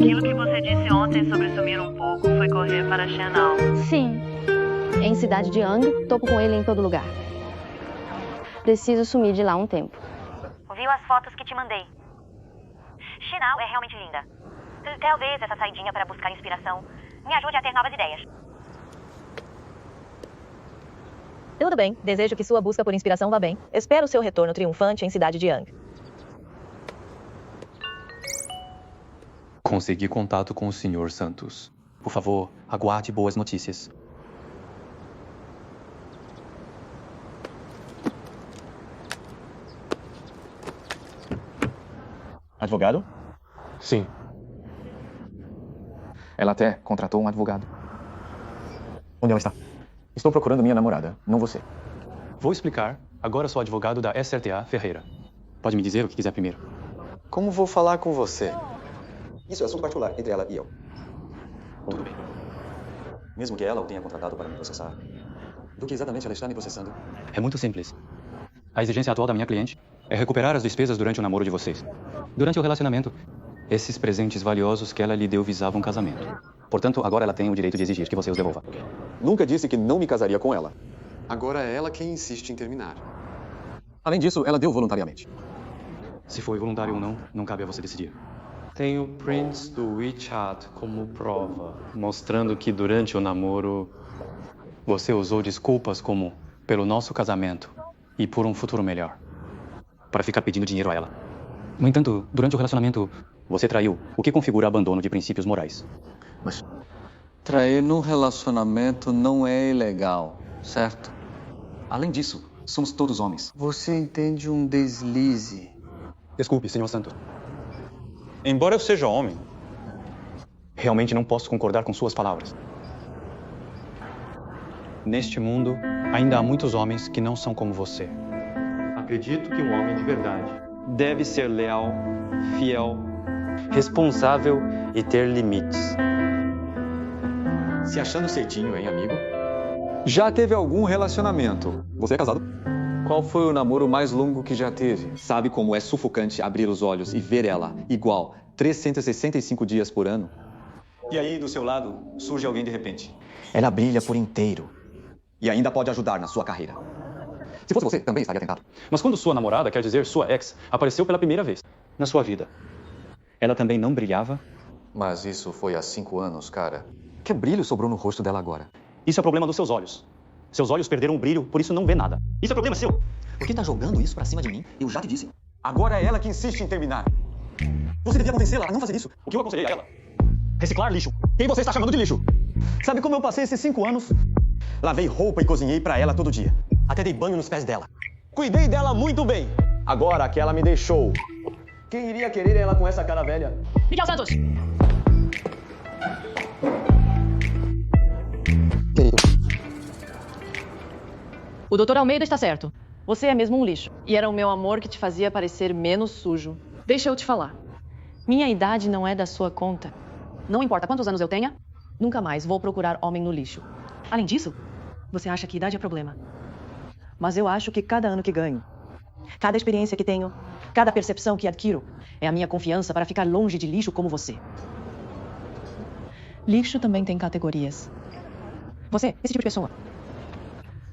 Aquilo que você disse ontem sobre sumir um pouco foi correr para Chenal. Sim. Em cidade de Ang, topo com ele em todo lugar. Preciso sumir de lá um tempo. Viu as fotos que te mandei? Chenal é realmente linda. Talvez essa saidinha para buscar inspiração me ajude a ter novas ideias. Tudo bem, desejo que sua busca por inspiração vá bem. Espero seu retorno triunfante em cidade de Yang. Consegui contato com o Sr. Santos. Por favor, aguarde boas notícias. Advogado? Sim. Ela até contratou um advogado. Onde ela está? Estou procurando minha namorada, não você. Vou explicar. Agora sou advogado da SRTA Ferreira. Pode me dizer o que quiser primeiro. Como vou falar com você? Isso é assunto particular entre ela e eu. Tudo bem. Mesmo que ela o tenha contratado para me processar, do que exatamente ela está me processando? É muito simples. A exigência atual da minha cliente é recuperar as despesas durante o namoro de vocês. Durante o relacionamento, esses presentes valiosos que ela lhe deu visavam um casamento. Portanto, agora ela tem o direito de exigir que você os devolva. Nunca disse que não me casaria com ela. Agora é ela quem insiste em terminar. Além disso, ela deu voluntariamente. Se foi voluntário ou não, não cabe a você decidir. Tenho prints do WeChat como prova, mostrando que durante o namoro Você usou desculpas como pelo nosso casamento e por um futuro melhor, para ficar pedindo dinheiro a ela. No entanto, durante o relacionamento, você traiu, o que configura abandono de princípios morais. Mas trair num relacionamento não é ilegal, certo? além disso, somos todos homens. Você entende um deslize. Desculpe, Sr. Santos. Embora eu seja homem, Realmente não posso concordar com suas palavras. Neste mundo, ainda há muitos homens que não são como você. acredito que um homem de verdade deve ser leal, fiel, responsável e ter limites. Se achando ceitinho, hein, amigo? já teve algum relacionamento? Você é casado? Qual foi o namoro mais longo que já teve? Sabe como é sufocante abrir os olhos e ver ela igual 365 dias por ano? E aí, do seu lado, surge alguém de repente. Ela brilha por inteiro. E ainda pode ajudar na sua carreira. Se fosse você, também estaria tentado. Mas quando sua namorada, quer dizer sua ex, apareceu pela primeira vez na sua vida, ela também não brilhava? Mas isso foi há 5 anos, cara. Que brilho sobrou no rosto dela agora? Isso é problema dos seus olhos. Seus olhos perderam o brilho, por isso não vê nada. Isso é problema seu. Por que tá jogando isso pra cima de mim? Eu já te disse. Agora é ela que insiste em terminar. Você devia convencê-la a não fazer isso. O que eu aconselhei a ela? Reciclar lixo. Quem você está chamando de lixo? Sabe como eu passei esses 5 anos? Lavei roupa e cozinhei pra ela todo dia. Até dei banho nos pés dela. Cuidei dela muito bem. Agora que ela me deixou, quem iria querer ela com essa cara velha? Miguel Santos! O Dr. Almeida está certo. Você é mesmo um lixo. E era o meu amor que te fazia parecer menos sujo. Deixa eu te falar. Minha idade não é da sua conta. Não importa quantos anos eu tenha, nunca mais vou procurar homem no lixo. Além disso, você acha que idade é problema. Mas eu acho que cada ano que ganho, cada experiência que tenho, cada percepção que adquiro, é a minha confiança para ficar longe de lixo como você. Lixo também tem categorias. Você, esse tipo de pessoa,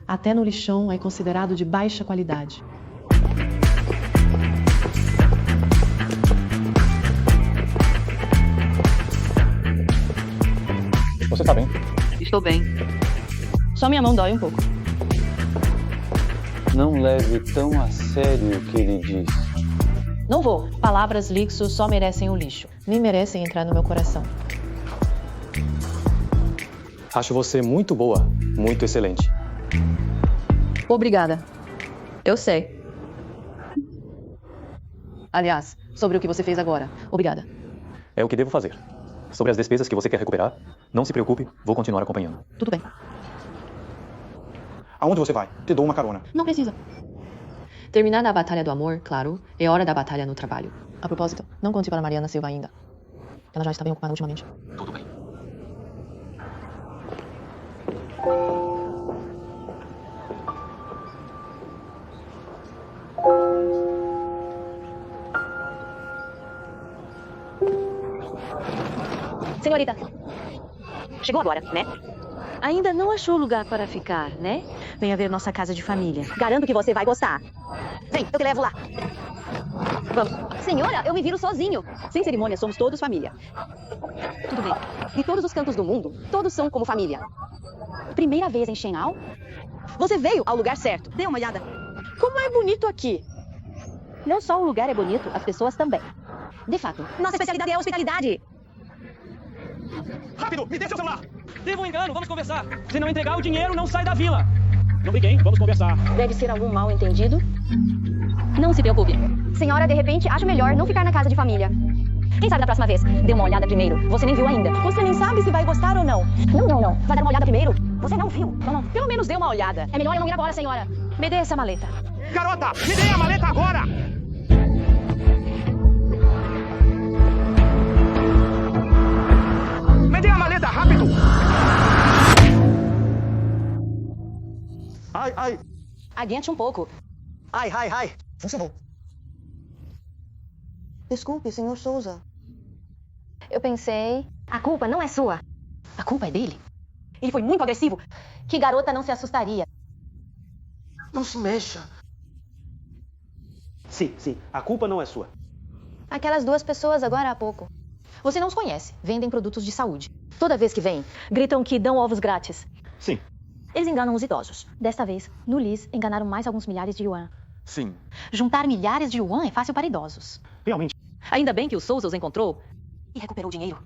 até no lixão é considerado de baixa qualidade. Você tá bem? Estou bem. Só minha mão dói um pouco. Não leve tão a sério o que ele diz. Não vou. Palavras lixo só merecem o lixo. Nem merecem entrar no meu coração. Acho você muito boa, muito excelente. Obrigada. Eu sei. Aliás, sobre o que você fez agora. Obrigada. É o que devo fazer. Sobre as despesas que você quer recuperar, não se preocupe, vou continuar acompanhando. Tudo bem. Aonde você vai? Te dou uma carona. Não precisa. Terminar na batalha do amor, claro, é hora da batalha no trabalho. A propósito, não conte para Mariana Silva ainda. Ela já está bem ocupada ultimamente. Tudo bem. Senhorita, chegou agora, né? Ainda não achou lugar para ficar, né? Venha ver nossa casa de família. Garanto que você vai gostar. Vem, eu te levo lá. Vamos. Senhora, eu me viro sozinho. Sem cerimônia, somos todos família. Tudo bem. De todos os cantos do mundo, todos são como família. Primeira vez em Shenhao? Você veio ao lugar certo. Dê uma olhada. Como é bonito aqui. Não só o lugar é bonito, as pessoas também. De fato, nossa especialidade é a hospitalidade. Rápido, me dê seu celular. Teve um engano, vamos conversar. Se não entregar o dinheiro, não sai da vila. Não briguem, vamos conversar. Deve ser algum mal entendido. Não se preocupe. Senhora, de repente, acho melhor não ficar na casa de família. Quem sabe da próxima vez? Dê uma olhada primeiro. Você nem viu ainda. Você nem sabe se vai gostar ou não. Não. Vai dar uma olhada primeiro? Você não viu. Não. Pelo menos dê uma olhada. É melhor eu não ir agora, senhora. Me dê essa maleta. Garota, me dê a maleta agora! Me dê a maleta, rápido! Ai. Aguente um pouco. Ai. Funcionou. Desculpe, senhor Souza. Eu pensei... A culpa não é sua. A culpa é dele. Ele foi muito agressivo. Que garota não se assustaria? Não se mexa. Sim, a culpa não é sua. Aquelas duas pessoas agora há pouco. Você não os conhece. Vendem produtos de saúde. Toda vez que vêm, gritam que dão ovos grátis. Sim. Eles enganam os idosos. Desta vez, no Lis, enganaram mais alguns milhares de yuan. Sim. Juntar milhares de yuan é fácil para idosos. Realmente. Ainda bem que o Souza os encontrou e recuperou o dinheiro.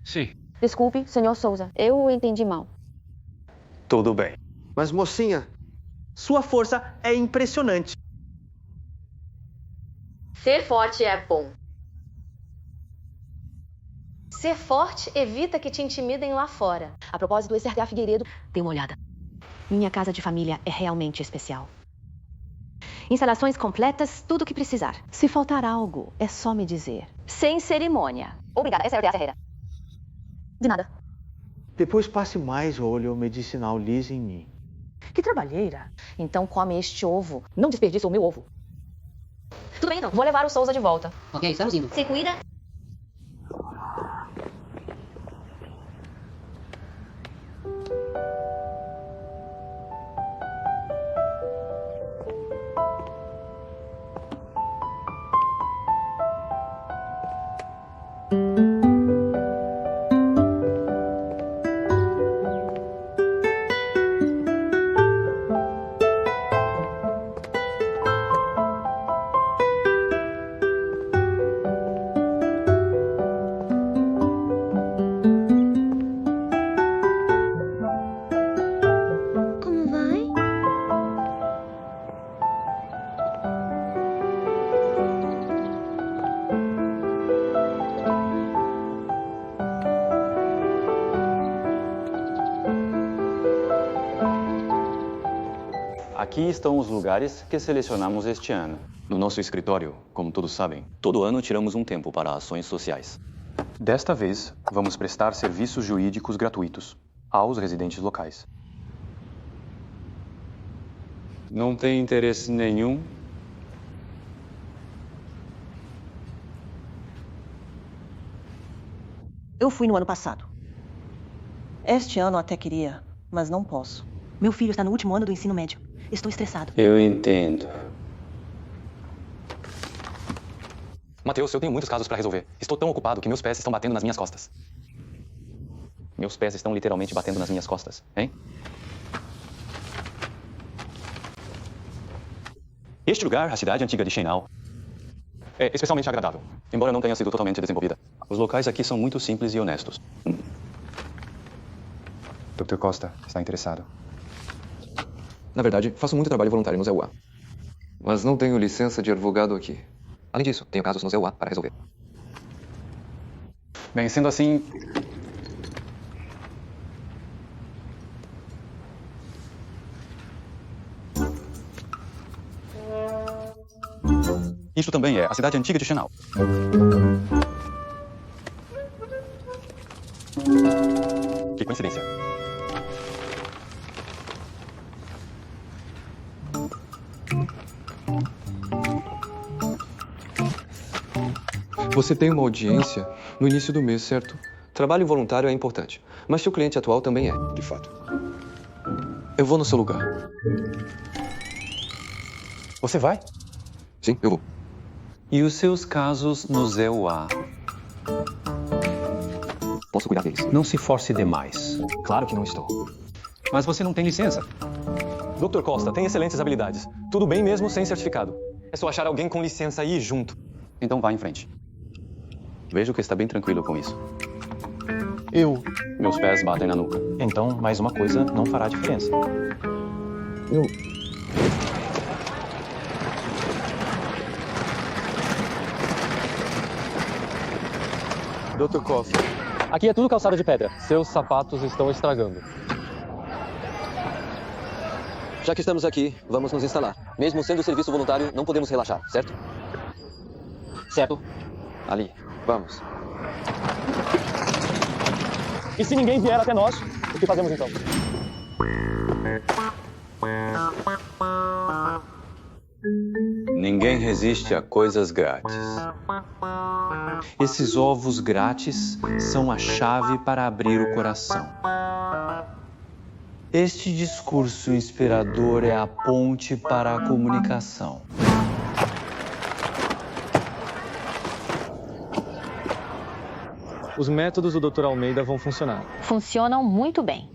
Sim. Desculpe, senhor Souza. Eu o entendi mal. Tudo bem. Mas, mocinha, sua força é impressionante. Ser forte é bom. Ser forte evita que te intimidem lá fora. A propósito, esse RH Figueiredo, dê uma olhada. Minha casa de família é realmente especial. Instalações completas, tudo o que precisar. Se faltar algo, é só me dizer. Sem cerimônia. Obrigada, essa é a Ferreira. De nada. Depois passe mais óleo medicinal Lis em mim. Que trabalheira. Então come este ovo. Não desperdiça o meu ovo. Tudo bem, então. Vou levar o Souza de volta. Ok, estamos indo. Se cuida. Aqui estão os lugares que selecionamos este ano. No nosso escritório, como todos sabem, todo ano tiramos um tempo para ações sociais. Desta vez, vamos prestar serviços jurídicos gratuitos aos residentes locais. Não tem interesse nenhum? Eu fui no ano passado. Este ano até queria, mas não posso. Meu filho está no último ano do ensino médio. Estou estressado. Eu entendo. Mateus, eu tenho muitos casos para resolver. Estou tão ocupado que meus pés estão batendo nas minhas costas. Meus pés estão literalmente batendo nas minhas costas, hein? Este lugar, a cidade antiga de Shenhao, é especialmente agradável, embora não tenha sido totalmente desenvolvida. Os locais aqui são muito simples e honestos. Dr. Costa está interessado. Na verdade, faço muito trabalho voluntário no ZEUA. Mas não tenho licença de advogado aqui. Além disso, tenho casos no ZEUA para resolver. Bem, sendo assim... Isto também é a cidade antiga de Shenhao. Que coincidência. Você tem uma audiência no início do mês, certo? Trabalho voluntário é importante, mas seu cliente atual também é. De fato. Eu vou no seu lugar. Você vai? Sim, eu vou. E os seus casos no ZEUA? Posso cuidar deles. Não se force demais. Claro que não estou. Mas você não tem licença. Dr. Costa, tem excelentes habilidades. Tudo bem mesmo sem certificado. É só achar alguém com licença e ir junto. Então vá em frente. Vejo que está bem tranquilo com isso. Meus pés batem na nuca. Então, mais uma coisa não fará diferença. Dr. Costa, aqui é tudo calçada de pedra. Seus sapatos estão estragando. Já que estamos aqui, vamos nos instalar. Mesmo sendo serviço voluntário, não podemos relaxar, certo? Certo. Ali, vamos. E se ninguém vier até nós, o que fazemos então? Ninguém resiste a coisas grátis. Esses ovos grátis são a chave para abrir o coração. Este discurso inspirador é a ponte para a comunicação. Os métodos do Dr. Almeida vão funcionar. Funcionam muito bem.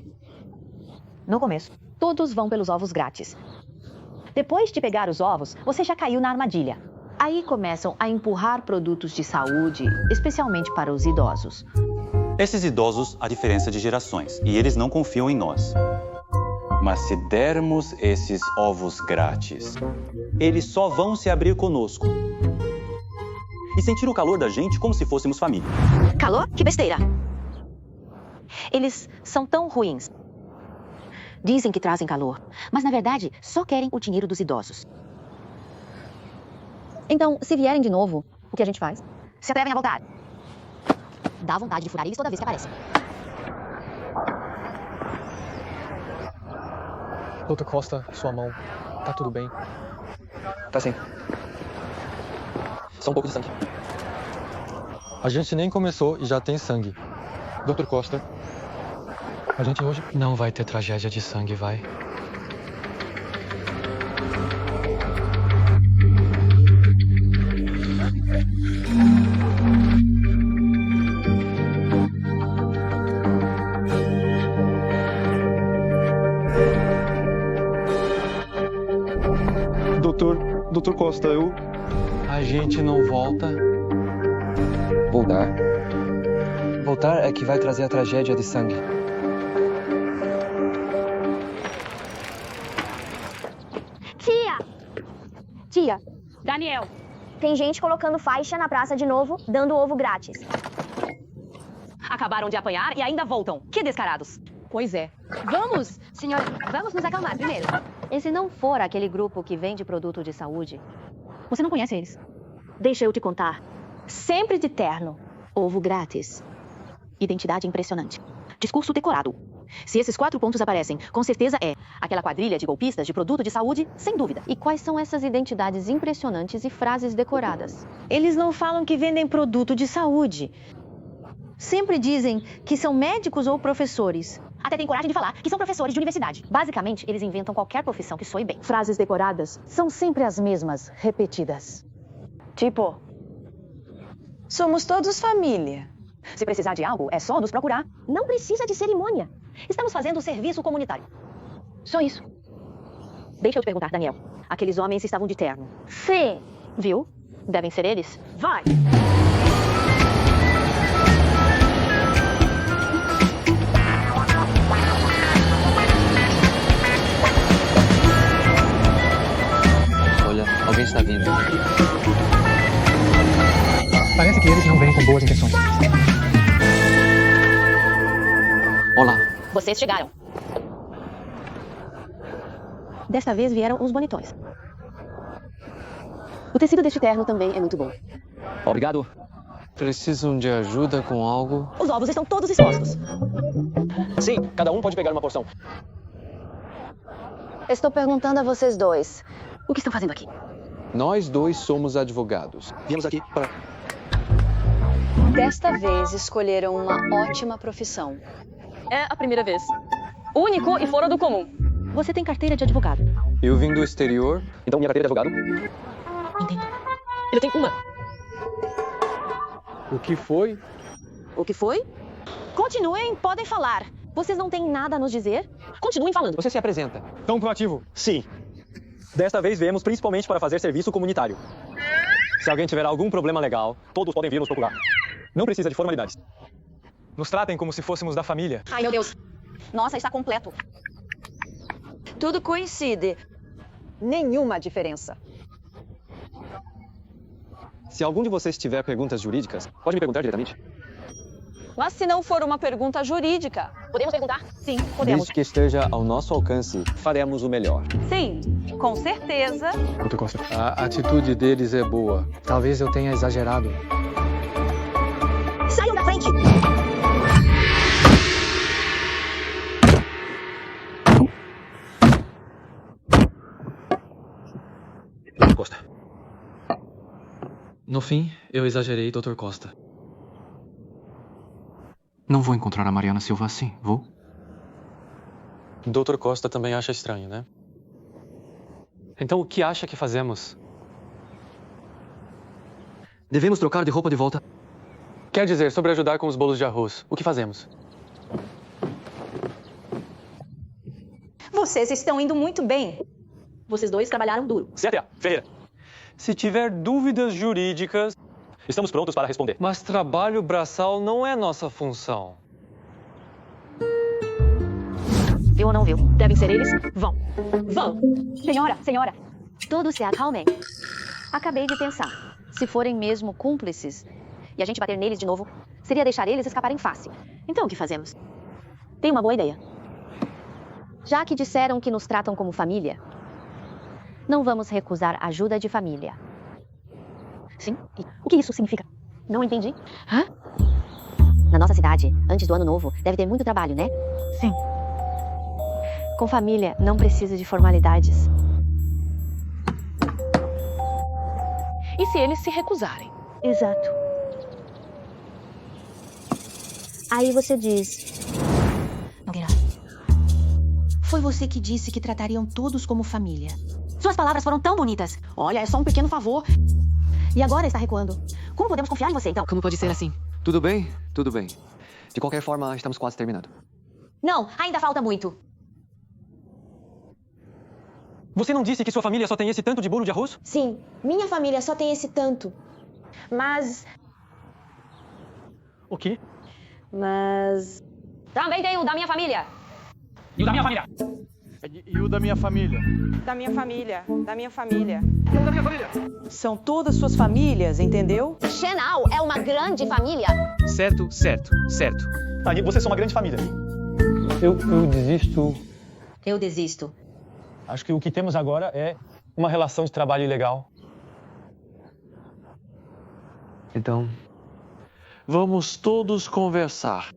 No começo, todos vão pelos ovos grátis. Depois de pegar os ovos, você já caiu na armadilha. Aí começam a empurrar produtos de saúde, especialmente para os idosos. Esses idosos, há diferença de gerações, e eles não confiam em nós. Mas se dermos esses ovos grátis, eles só vão se abrir conosco. E sentir o calor da gente como se fôssemos família. Calor? Que besteira! Eles são tão ruins. Dizem que trazem calor, mas na verdade só querem o dinheiro dos idosos. Então, se vierem de novo, o que a gente faz? Se atrevem a voltar. Dá vontade de furar eles toda vez que aparecem. Dr. Costa, sua mão. Tá tudo bem? Tá sim. Só um pouco de sangue. A gente nem começou e já tem sangue. Dr. Costa, a gente hoje não vai ter tragédia de sangue, vai? Dr. Costa, eu... A gente não volta. Voltar. Voltar é que vai trazer a tragédia de sangue. Tia, Daniel. tem gente colocando faixa na praça de novo, dando ovo grátis. Acabaram de apanhar e ainda voltam. Que descarados. Pois é. Vamos, senhor, vamos nos acalmar primeiro. E se não for aquele grupo que vende produto de saúde? Você não conhece eles? Deixa eu te contar. Sempre de terno. Ovo grátis. Identidade impressionante. Discurso decorado. Se esses 4 pontos aparecem, com certeza é aquela quadrilha de golpistas de produto de saúde, sem dúvida. E quais são essas identidades impressionantes e frases decoradas? Eles não falam que vendem produto de saúde. Sempre dizem que são médicos ou professores. Até tem coragem de falar que são professores de universidade. Basicamente, eles inventam qualquer profissão que soe bem. Frases decoradas são sempre as mesmas, repetidas. Tipo, somos todos família. Se precisar de algo, é só nos procurar. Não precisa de cerimônia. Estamos fazendo o serviço comunitário. Só isso. Deixa eu te perguntar, Daniel. Aqueles homens estavam de terno. Sim. Viu? Devem ser eles. Vai! Olha, alguém está vindo. Parece que eles não vêm com boas intenções. Olá. Vocês chegaram. Desta vez vieram os bonitões. O tecido deste terno também é muito bom. Obrigado. Precisam de ajuda com algo? Os ovos estão todos expostos. Sim, cada um pode pegar uma porção. Estou perguntando a vocês dois. O que estão fazendo aqui? Nós dois somos advogados. Viemos aqui para... Desta vez escolheram uma ótima profissão. É a primeira vez. Único e fora do comum. Você tem carteira de advogado. Eu vim do exterior. Então minha carteira de advogado? Entendo. Ele tem uma. O que foi? O que foi? Continuem, podem falar. Vocês não têm nada a nos dizer? Continuem falando. Você se apresenta. Tão proativo? Sim. Desta vez viemos principalmente para fazer serviço comunitário. Se alguém tiver algum problema legal, todos podem vir nos procurar. Não precisa de formalidades. Nos tratem como se fôssemos da família. Ai, meu Deus. Nossa, está completo. Tudo coincide. Nenhuma diferença. Se algum de vocês tiver perguntas jurídicas, pode me perguntar diretamente. Mas se não for uma pergunta jurídica, Podemos perguntar? Sim, podemos. Desde que esteja ao nosso alcance, faremos o melhor. sim, com certeza. Dr. Costa. A atitude deles é boa. Talvez eu tenha exagerado. Saiam da frente! Dr. Costa. No fim, eu exagerei, Dr. Costa. Não vou encontrar a Mariana Silva assim, vou? Dr. Costa também acha estranho, né? Então o que acha que fazemos? Devemos trocar de roupa de volta. Quer dizer, sobre ajudar com os bolos de arroz, o que fazemos? Vocês estão indo muito bem. Vocês dois trabalharam duro. CTA, Ferreira. Se tiver dúvidas jurídicas... Estamos prontos para responder. Mas trabalho braçal não é nossa função. Viu ou não viu? Devem ser eles? Vão. Vão. Senhora. Todos se acalmem. Acabei de pensar. Se forem mesmo cúmplices E a gente bater neles de novo, seria deixar eles escaparem fácil. Então o que fazemos? Tenho uma boa ideia. Já que disseram que nos tratam como família, não vamos recusar ajuda de família. Sim? E o que isso significa? Não entendi. Hã? Na nossa cidade, antes do ano novo, deve ter muito trabalho, né? Sim. Com família, não precisa de formalidades. E se eles se recusarem? Exato. Aí você diz... Nogueira. Foi você que disse que tratariam todos como família. Suas palavras foram tão bonitas. Olha, é só um pequeno favor. E agora está recuando. Como podemos confiar em você, então? Como pode ser assim? Tudo bem? Tudo bem. De qualquer forma, estamos quase terminando. Não, ainda falta muito. Você não disse que sua família só tem esse tanto de bolo de arroz? Sim, minha família só tem esse tanto. Mas... O quê? Mas... Também tem o da minha família. E o da minha família? E o da minha família? Da minha família. Da minha família. E o da minha família? São todas suas famílias, entendeu? Chenal é uma grande família. Certo. Aí vocês são uma grande família. Eu desisto. Eu desisto. Acho que o que temos agora é uma relação de trabalho ilegal. Então... Vamos todos conversar.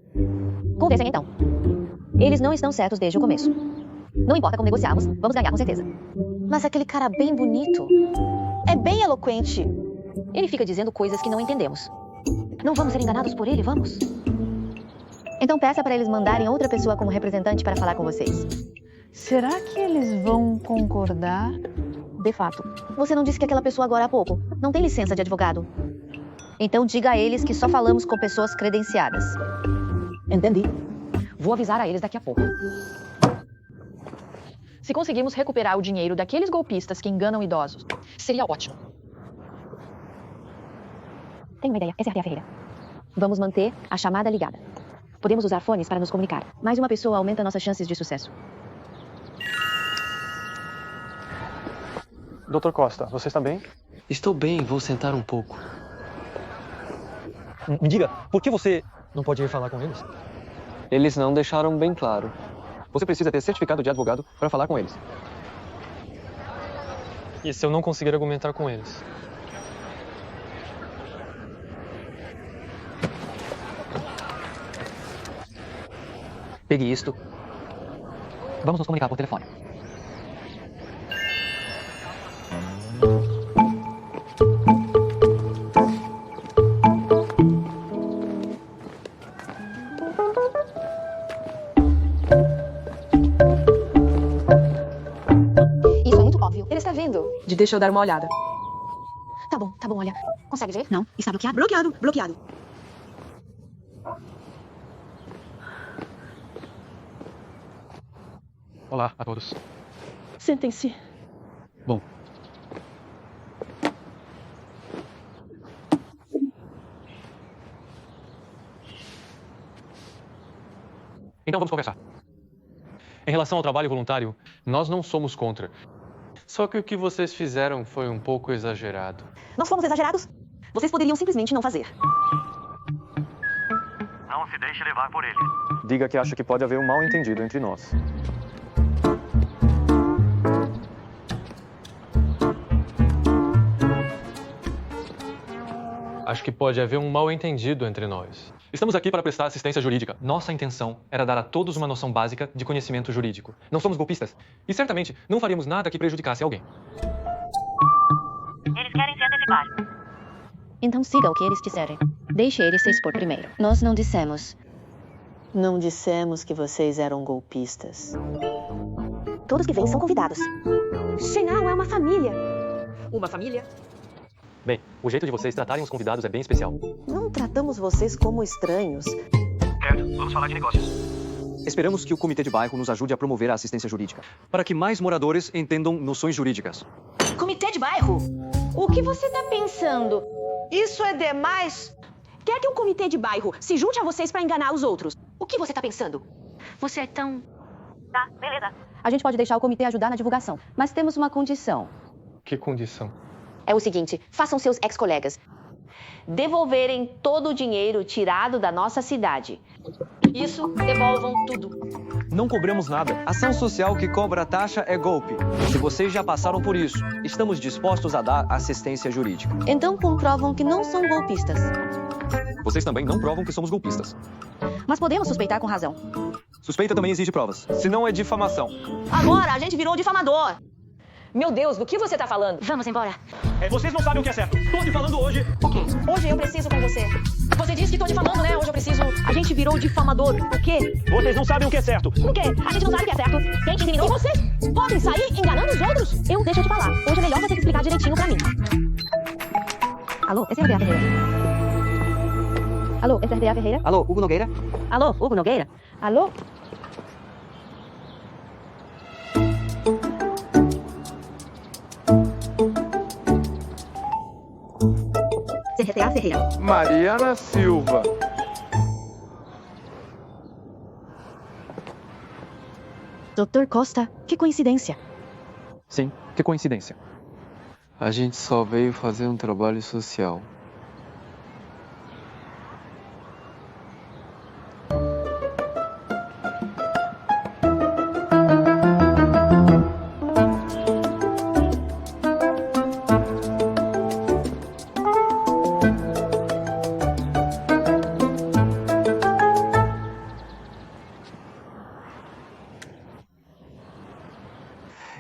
Conversem então. Eles não estão certos desde o começo. Não importa como negociarmos, vamos ganhar com certeza. Mas aquele cara bem bonito é bem eloquente. Ele fica dizendo coisas que não entendemos. Não vamos ser enganados por ele, vamos? Então peça para eles mandarem outra pessoa como representante para falar com vocês. Será que eles vão concordar? De fato. Você não disse que aquela pessoa agora há pouco não tem licença de advogado? Então diga a eles que só falamos com pessoas credenciadas. Entendi. Vou avisar a eles daqui a pouco. Se conseguirmos recuperar o dinheiro daqueles golpistas que enganam idosos, seria ótimo. Tenho uma ideia. Essa é a Tia Ferreira. Vamos manter a chamada ligada. Podemos usar fones para nos comunicar. Mais uma pessoa aumenta nossas chances de sucesso. Dr. Costa, você está bem? Estou bem, vou sentar um pouco. Me diga, por que você não pode ir falar com eles? Eles não deixaram bem claro. Você precisa ter certificado de advogado para falar com eles. E se eu não conseguir argumentar com eles? Pegue isto. Vamos nos comunicar por telefone. Pode, deixa eu dar uma olhada. Tá bom, olha. Consegue ver? Não, está bloqueado. Bloqueado. Olá a todos. Sentem-se. Bom. Então vamos conversar. Em relação ao trabalho voluntário, nós não somos contra. Só que o que vocês fizeram foi um pouco exagerado. Nós fomos exagerados? Vocês poderiam simplesmente não fazer. Não se deixe levar por ele. Diga que acha que pode haver um mal-entendido entre nós. Acho que pode haver um mal-entendido entre nós. Estamos aqui para prestar assistência jurídica. Nossa intenção era dar a todos uma noção básica de conhecimento jurídico. Não somos golpistas e certamente não faríamos nada que prejudicasse alguém. Eles querem se antecipar. Então siga o que eles disserem. Deixe eles se expor primeiro. Nós não dissemos. Não dissemos que vocês eram golpistas. Todos que vêm são convidados. Chenal é uma família. Uma família? Bem, o jeito de vocês tratarem os convidados é bem especial. Não tratamos vocês como estranhos. Certo, vamos falar de negócios. Esperamos que o Comitê de Bairro nos ajude a promover a assistência jurídica, para que mais moradores entendam noções jurídicas. Comitê de Bairro? O que você tá pensando? Isso é demais? Quer que o Comitê de Bairro se junte a vocês para enganar os outros? O que você tá pensando? Você é tão... Tá, beleza. A gente pode deixar o comitê ajudar na divulgação, mas temos uma condição. Que condição? É o seguinte, façam seus ex-colegas Devolverem todo o dinheiro tirado da nossa cidade. Isso, devolvam tudo. Não cobramos nada. Ação social que cobra taxa é golpe. Se vocês já passaram por isso, estamos dispostos a dar assistência jurídica. Então comprovam que não são golpistas. Vocês também não provam que somos golpistas. Mas podemos suspeitar com razão. Suspeita também exige provas. Senão é difamação. Agora a gente virou difamador. Meu Deus, do que você tá falando? Vamos embora. Vocês não sabem o que é certo. Tô te falando hoje. O quê? Hoje eu preciso com você. Você disse que tô difamando, né? Hoje eu preciso. A gente virou difamador. O quê? Vocês não sabem o que é certo. O quê? A gente não sabe o que é certo. Quem te incriminou? E vocês podem sair enganando os outros? Deixa eu te falar. Hoje é melhor você explicar direitinho pra mim. Alô, esse é RDA Ferreira. Alô, esse é RDA Ferreira? Alô, Hugo Nogueira? Alô, Hugo Nogueira? Alô? CRTA Ferreira. Mariana Silva. Dr. Costa, que coincidência. Sim, que coincidência. A gente só veio fazer um trabalho social.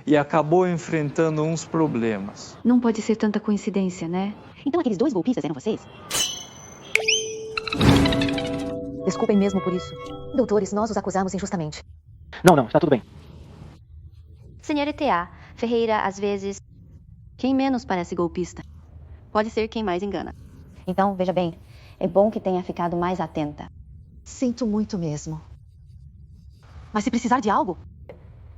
E acabou enfrentando uns problemas. Não pode ser tanta coincidência, né? Então aqueles dois golpistas eram vocês? Desculpem mesmo por isso. Doutores, nós os acusamos injustamente. Não, está tudo bem. Senhor ETA, Ferreira, às vezes... Quem menos parece golpista pode ser quem mais engana. Então, veja bem, é bom que tenha ficado mais atenta. Sinto muito mesmo. Mas se precisar de algo,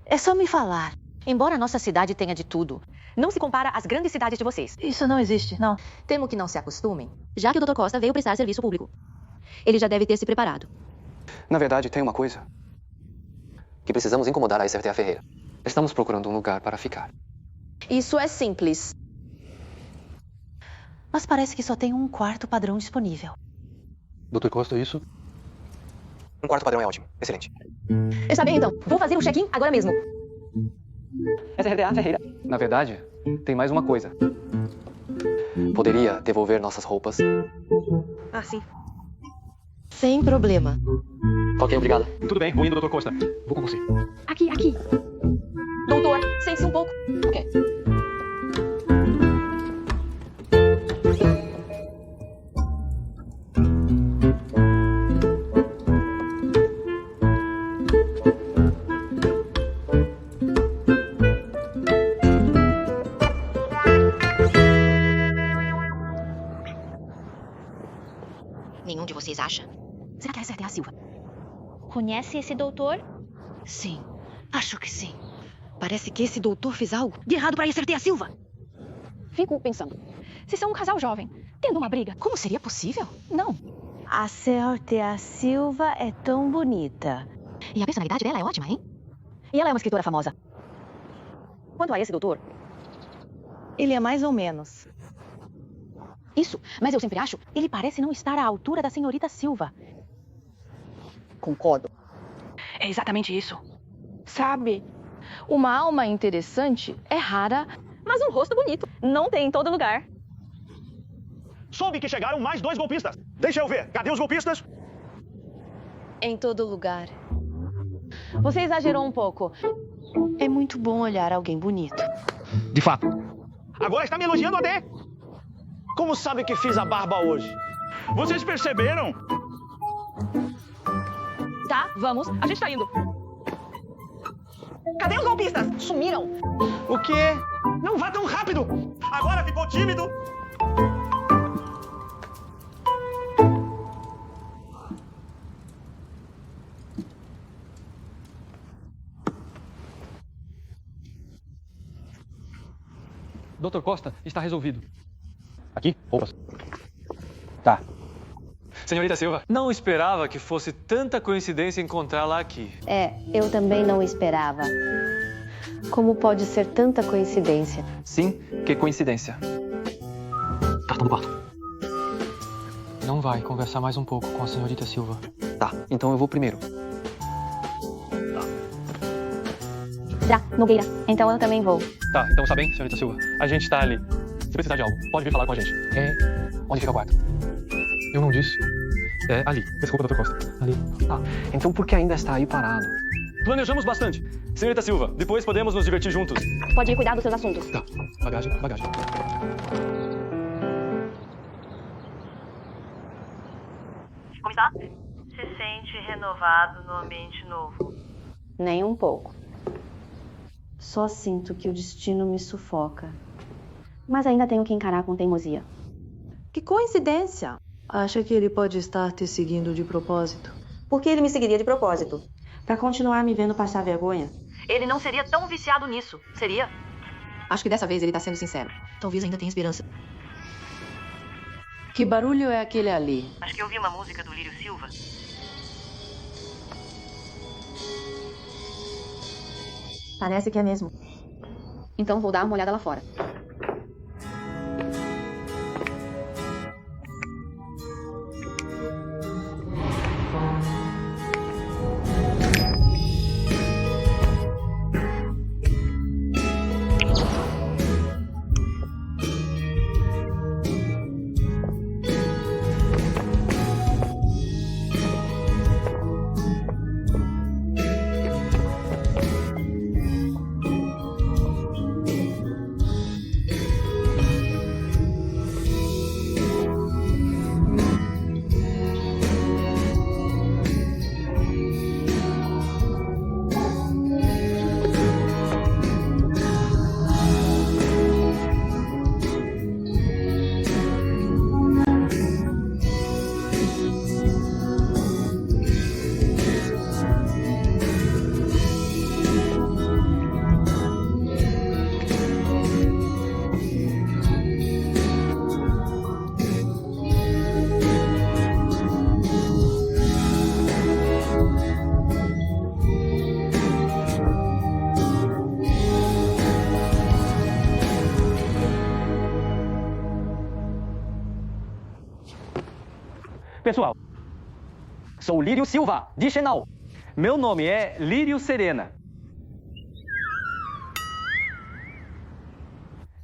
é só me falar. Embora nossa cidade tenha de tudo, não se compara às grandes cidades de vocês. Isso não existe, não. Temo que não se acostumem, já que o Dr. Costa veio prestar serviço público. Ele já deve ter se preparado. Na verdade, tem uma coisa. Que precisamos incomodar a SRTA Ferreira. Estamos procurando um lugar para ficar. Isso é simples. Mas parece que só tem um quarto padrão disponível. Dr. Costa, isso? Um quarto padrão é ótimo. Excelente. Está bem, então. Vou fazer o check-in agora mesmo. SRTA Ferreira. Na verdade, tem mais uma coisa. Poderia devolver nossas roupas? Ah, sim. Sem problema. Ok, obrigado. Tudo bem, vou indo, Dr. Costa. Vou com você. Aqui. Doutor, sente-se um pouco. Ok. Nenhum de vocês acha? Será que essa é a Silva? Conhece esse doutor? Sim, acho que sim. Parece que esse doutor fez algo de errado para acertar a Silva. Fico pensando. Se são um casal jovem, tendo uma briga, como seria possível? Não. A Certea Silva é tão bonita. E a personalidade dela é ótima, hein? E ela é uma escritora famosa. Quanto a esse doutor, Ele é mais ou menos. isso, mas eu sempre acho, ele parece não estar à altura da senhorita Silva. Concordo. É exatamente isso. Sabe, uma alma interessante é rara, mas um rosto bonito não tem em todo lugar. Soube que chegaram mais 2 golpistas. Deixa eu ver. Cadê os golpistas? Em todo lugar. Você exagerou um pouco. É muito bom olhar alguém bonito. De fato. Agora está me elogiando até. Como sabe que fiz a barba hoje? Vocês perceberam? Tá, vamos. A gente tá indo. Cadê os golpistas? Sumiram. O quê? Não vá tão rápido. Agora ficou tímido. Dr. Costa, está resolvido. Aqui? Roupas. Tá. Senhorita Silva, não esperava que fosse tanta coincidência encontrá-la aqui. Eu também não esperava. Como pode ser tanta coincidência? Sim, que coincidência. Cartão do quarto. Não vai conversar mais um pouco com a senhorita Silva. Tá, então eu vou primeiro. Já, Nogueira. Então eu também vou. Tá, então está bem, senhorita Silva. A gente está ali. Se precisar de algo, pode vir falar com a gente. Onde fica o quarto? Eu não disse. É ali. Desculpa, Dr. Costa. Ali. Ah, então por que ainda está aí parado? Planejamos bastante. Senhorita Silva, depois podemos nos divertir juntos. Pode ir cuidar dos seus assuntos. Tá. Bagagem. Como está? Se sente renovado no ambiente novo? Nem um pouco. Só sinto que o destino me sufoca. Mas ainda tenho que encarar com teimosia. Que coincidência! Acha que ele pode estar te seguindo de propósito? Por que ele me seguiria de propósito? Pra continuar me vendo passar vergonha? Ele não seria tão viciado nisso, seria? Acho que dessa vez ele tá sendo sincero. Talvez ainda tenha esperança. Que barulho é aquele ali? Acho que eu ouvi uma música do Lírio Silva. Parece que é mesmo. Então vou dar uma olhada lá fora. Pessoal, sou Lírio Silva, de Chenal. Meu nome é Lírio Serena.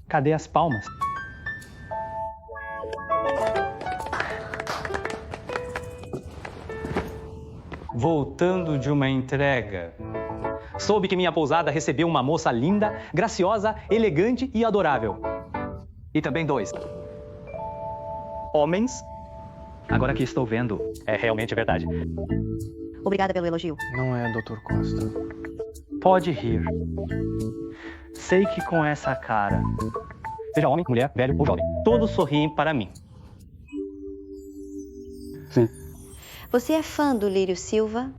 Cadê as palmas? Voltando de uma entrega. Soube que minha pousada recebeu uma moça linda, graciosa, elegante e adorável. E também 2 homens. Agora que estou vendo, é realmente verdade. Obrigada pelo elogio. Não é, Dr. Costa. Pode rir. Sei que com essa cara, seja homem, mulher, velho ou jovem, todos sorriem para mim. Sim. Você é fã do Lírio Silva?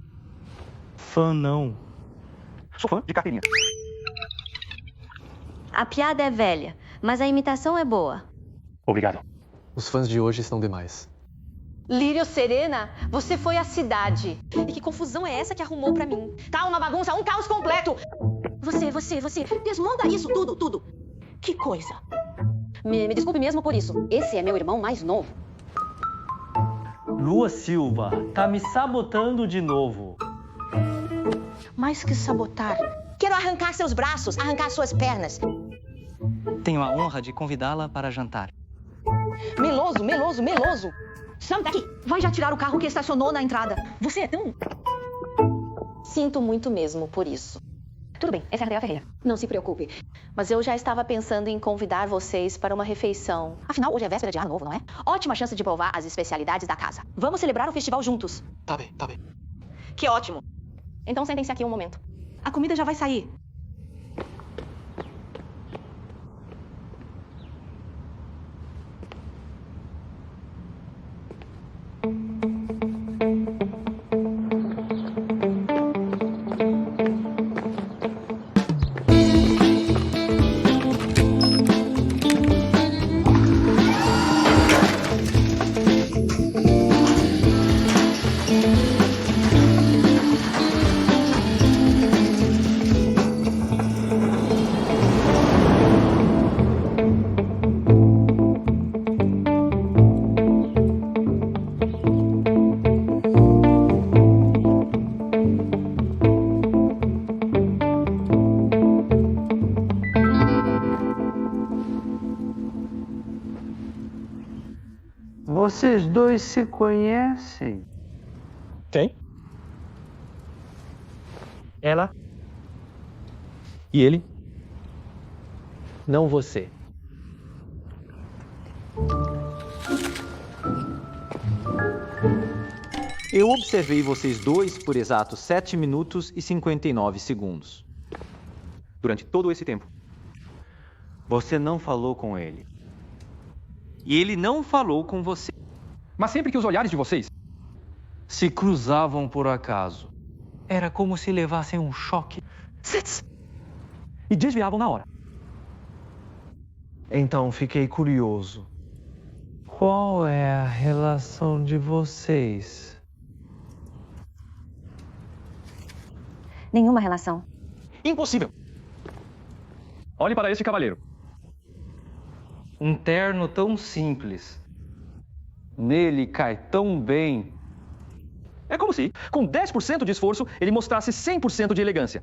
Fã não. Sou fã de carteirinha. A piada é velha, mas a imitação é boa. Obrigado. Os fãs de hoje estão demais. Lírio Serena, você foi à cidade. E que confusão é essa que arrumou pra mim? Tá uma bagunça, um caos completo. Você, desmonta isso tudo. Que coisa. Me desculpe mesmo por isso. Esse é meu irmão mais novo. Lua Silva, tá me sabotando de novo. Mais que sabotar. Quero arrancar seus braços, arrancar suas pernas. Tenho a honra de convidá-la para jantar. Meloso. Some daqui. Vai já tirar o carro que estacionou na entrada. Você é tão... Sinto muito mesmo por isso. Tudo bem, essa é a Andrea Ferreira. Não se preocupe. Mas eu já estava pensando em convidar vocês para uma refeição. Afinal, hoje é véspera de ano novo, não é? Ótima chance de provar as especialidades da casa. Vamos celebrar o festival juntos. Tá bem. Que ótimo. Então sentem-se aqui um momento. A comida já vai sair. Vocês dois se conhecem? Quem? Ela. E ele? Não você. Eu observei vocês dois por exatos 7 minutos e 59 segundos. Durante todo esse tempo, você não falou com ele. E ele não falou com você. Mas sempre que os olhares de vocês se cruzavam por acaso, era como se levassem um choque. E desviavam na hora. Então fiquei curioso. Qual é a relação de vocês? Nenhuma relação. Impossível. Olhe para esse cavalheiro. Um terno tão simples. Nele cai tão bem. É como se, com 10% de esforço, ele mostrasse 100% de elegância.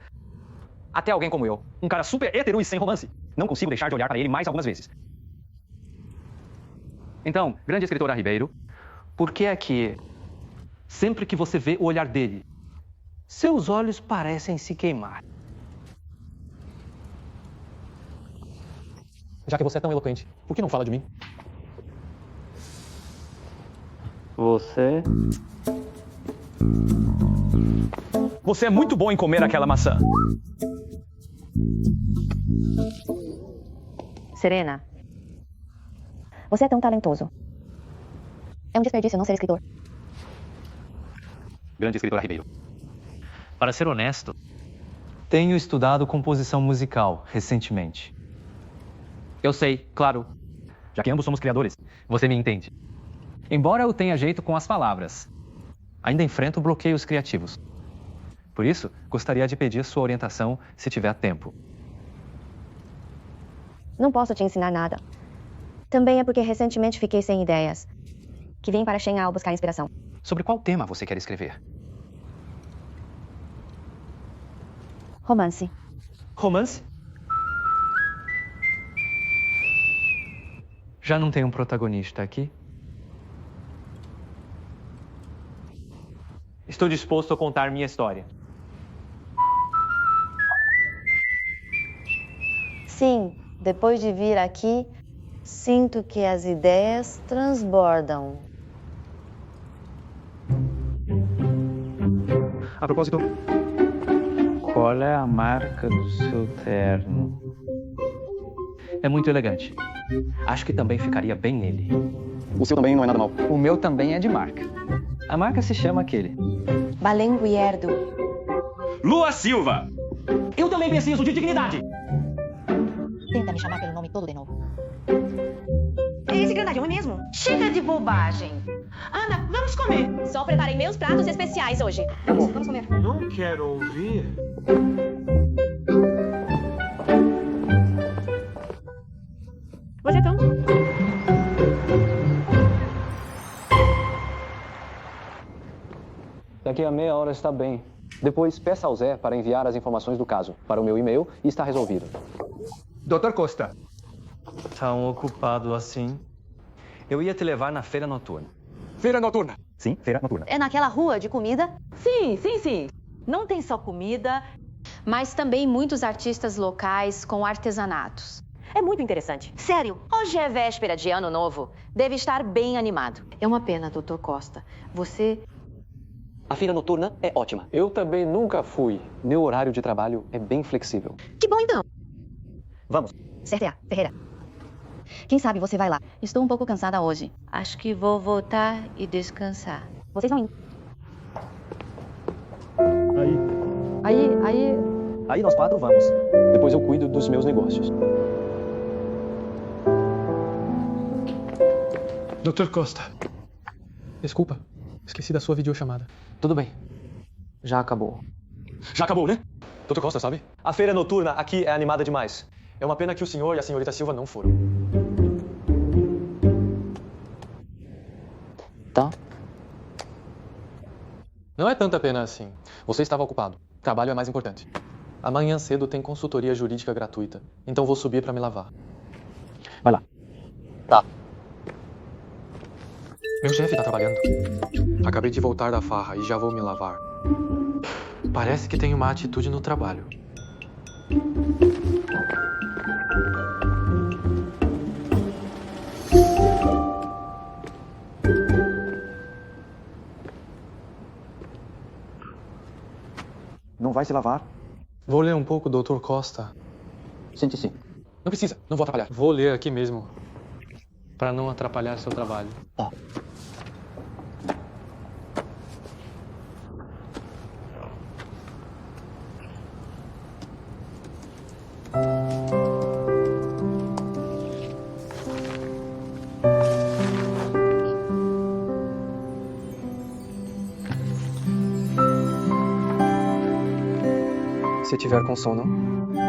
Até alguém como eu, um cara super hétero e sem romance, não consigo deixar de olhar para ele mais algumas vezes. Então, grande escritora Ribeiro, por que é que, sempre que você vê o olhar dele, seus olhos parecem se queimar? Já que você é tão eloquente, por que não fala de mim? Você é muito bom em comer aquela maçã. Serena, você é tão talentoso. É um desperdício não ser escritor. Grande escritora Ribeiro. Para ser honesto, tenho estudado composição musical recentemente. Eu sei, claro. Já que ambos somos criadores, você me entende. Embora eu tenha jeito com as palavras, ainda enfrento bloqueios criativos. Por isso, gostaria de pedir sua orientação se tiver tempo. Não posso te ensinar nada. Também é porque recentemente fiquei sem ideias. Que vim para Shenhao buscar inspiração. Sobre qual tema você quer escrever? Romance. Romance? Já não tem um protagonista aqui? Estou disposto a contar minha história. Sim, depois de vir aqui, sinto que as ideias transbordam. A propósito, qual é a marca do seu terno? É muito elegante. Acho que também ficaria bem nele. O seu também não é nada mal. O meu também é de marca. A marca se chama aquele. Balenguierdo. Lua Silva! Eu também preciso de dignidade! Tenta me chamar pelo nome todo de novo. Esse grandalhão é mesmo? Chega de bobagem. Ana, vamos comer. Só preparei meus pratos especiais hoje. Vamos comer. Não quero ouvir. Você então? Daqui a meia hora está bem. Depois, peça ao Zé para enviar as informações do caso para o meu e-mail e está resolvido. Dr. Costa. Tão ocupado assim? Eu ia te levar na feira noturna. Feira noturna? Sim, feira noturna. É naquela rua de comida? Sim. Não tem só comida, Mas também muitos artistas locais com artesanatos. É muito interessante. Sério, hoje é véspera de Ano Novo. Deve estar bem animado. É uma pena, Dr. Costa. Você... A feira noturna é ótima. Eu também nunca fui. Meu horário de trabalho é bem flexível. Que bom então. Vamos. Certo, Ferreira. Quem sabe você vai lá. Estou um pouco cansada hoje. Acho que vou voltar e descansar. Vocês vão indo. Aí nós 4 vamos. Depois eu cuido dos meus negócios. Dr. Costa. Desculpa. Esqueci da sua videochamada. Tudo bem. Já acabou. Já acabou, né? Dr. Costa, sabe? A feira noturna aqui é animada demais. É uma pena que o senhor e a senhorita Silva não foram. Tá. Não é tanta pena assim. Você estava ocupado. Trabalho é mais importante. Amanhã cedo tem consultoria jurídica gratuita. Então vou subir para me lavar. Vai lá. Tá. Meu chefe tá trabalhando. Acabei de voltar da farra e já vou me lavar. Parece que tem uma atitude no trabalho. Não vai se lavar? Vou ler um pouco, Dr. Costa. Sente-se. Não precisa, não vou atrapalhar. Vou ler aqui mesmo. Para não atrapalhar seu trabalho. Tá. Se tiver com sono,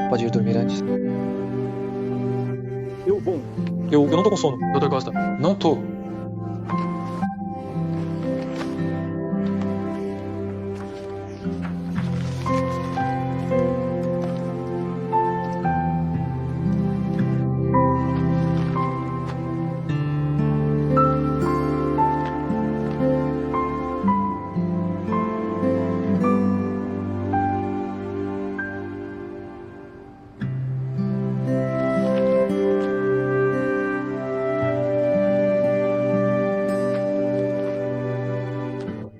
pode ir dormir antes. Eu vou. Eu não tô com sono, Dr. Costa. Não tô.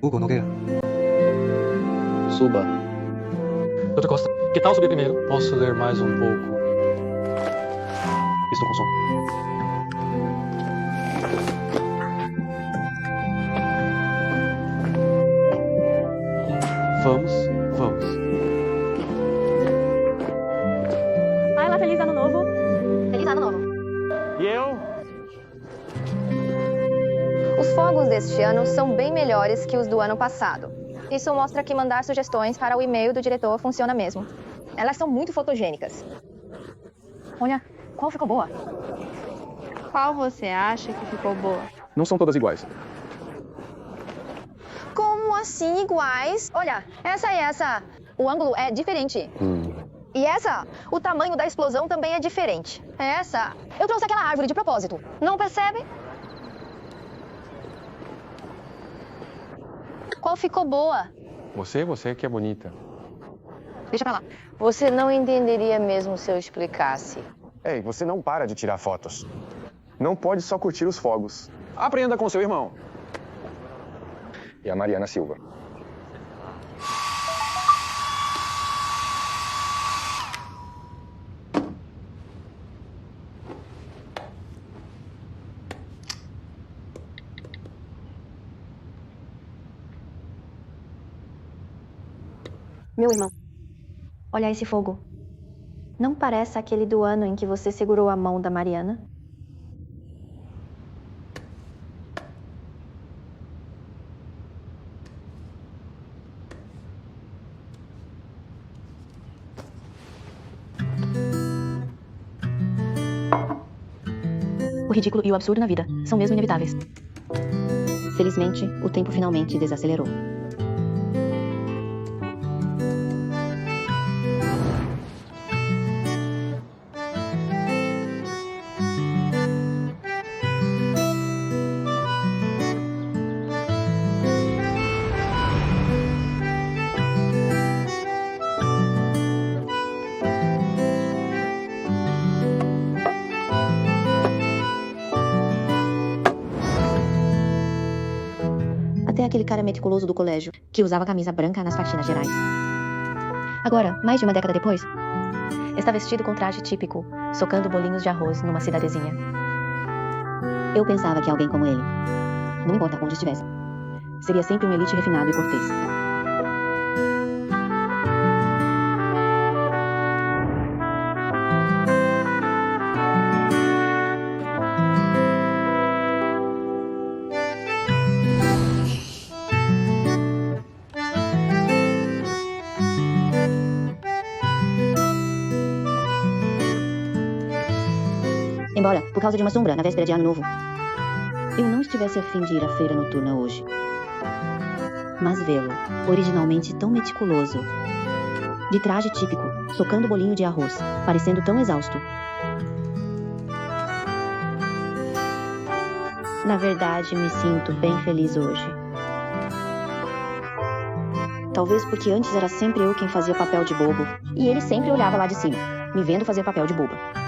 Hugo Nogueira. Suba. Dr. Costa, que tal subir primeiro? Posso ler mais um pouco. Estou com sono. Vamos. Vai lá, feliz ano novo. Feliz ano novo. E eu? Os fogos deste ano são bem melhores que os do ano passado. Isso mostra que mandar sugestões para o e-mail do diretor funciona mesmo. Elas são muito fotogênicas. Olha, qual ficou boa? Qual você acha que ficou boa? Não são todas iguais. Como assim iguais? Olha, essa e essa. O ângulo é diferente. E essa, o tamanho da explosão também é diferente. Essa, eu trouxe aquela árvore de propósito. Não percebe? Qual ficou boa? Você que é bonita. Deixa pra lá. Você não entenderia mesmo se eu explicasse. Ei, você não para de tirar fotos. Não pode só curtir os fogos. Aprenda com seu irmão. E a Mariana Silva. Meu irmão. Olha esse fogo. Não parece aquele do ano em que você segurou a mão da Mariana? O ridículo e o absurdo na vida são mesmo inevitáveis. Felizmente, o tempo finalmente desacelerou. Até aquele cara meticuloso do colégio, que usava camisa branca nas faxinas gerais. Agora, mais de uma década depois, está vestido com traje típico, socando bolinhos de arroz numa cidadezinha. Eu pensava que alguém como ele, não importa onde estivesse, seria sempre um elite refinado e cortês. Embora, por causa de uma sombra na véspera de Ano Novo, eu não estivesse a fim de ir à feira noturna hoje. Mas vê-lo, originalmente tão meticuloso, de traje típico, socando bolinho de arroz, parecendo tão exausto. Na verdade, me sinto bem feliz hoje. Talvez porque antes era sempre eu quem fazia papel de bobo, e ele sempre olhava lá de cima, me vendo fazer papel de boba.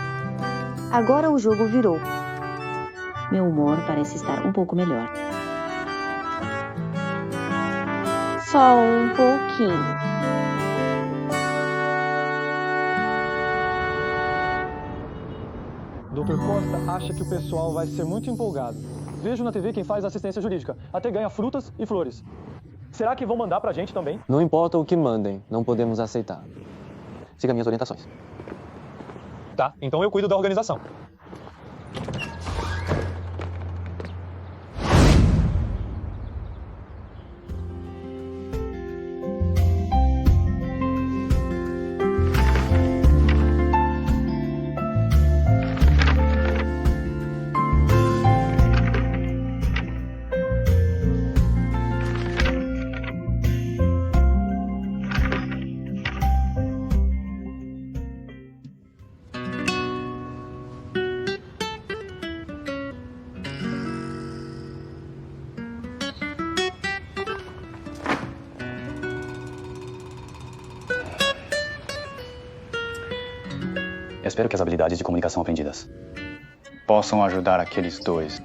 Agora o jogo virou. Meu humor parece estar um pouco melhor. Só um pouquinho. Dr. Costa acha que o pessoal vai ser muito empolgado. Vejo na TV quem faz assistência jurídica. Até ganha frutas e flores. Será que vão mandar pra gente também? Não importa o que mandem, não podemos aceitar. Siga minhas orientações. Tá, então eu cuido da organização. Eu espero que as habilidades de comunicação aprendidas possam ajudar aqueles dois.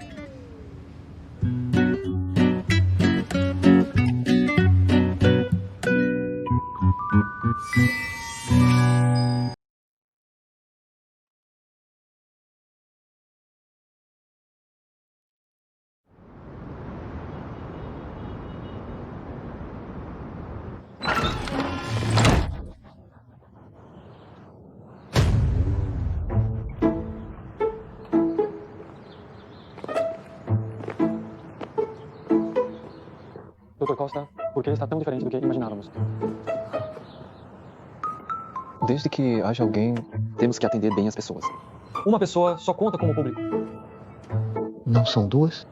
Dr. Costa, por que está tão diferente do que imaginávamos? Desde que haja alguém, temos que atender bem as pessoas. Uma pessoa só conta como público. Não são duas?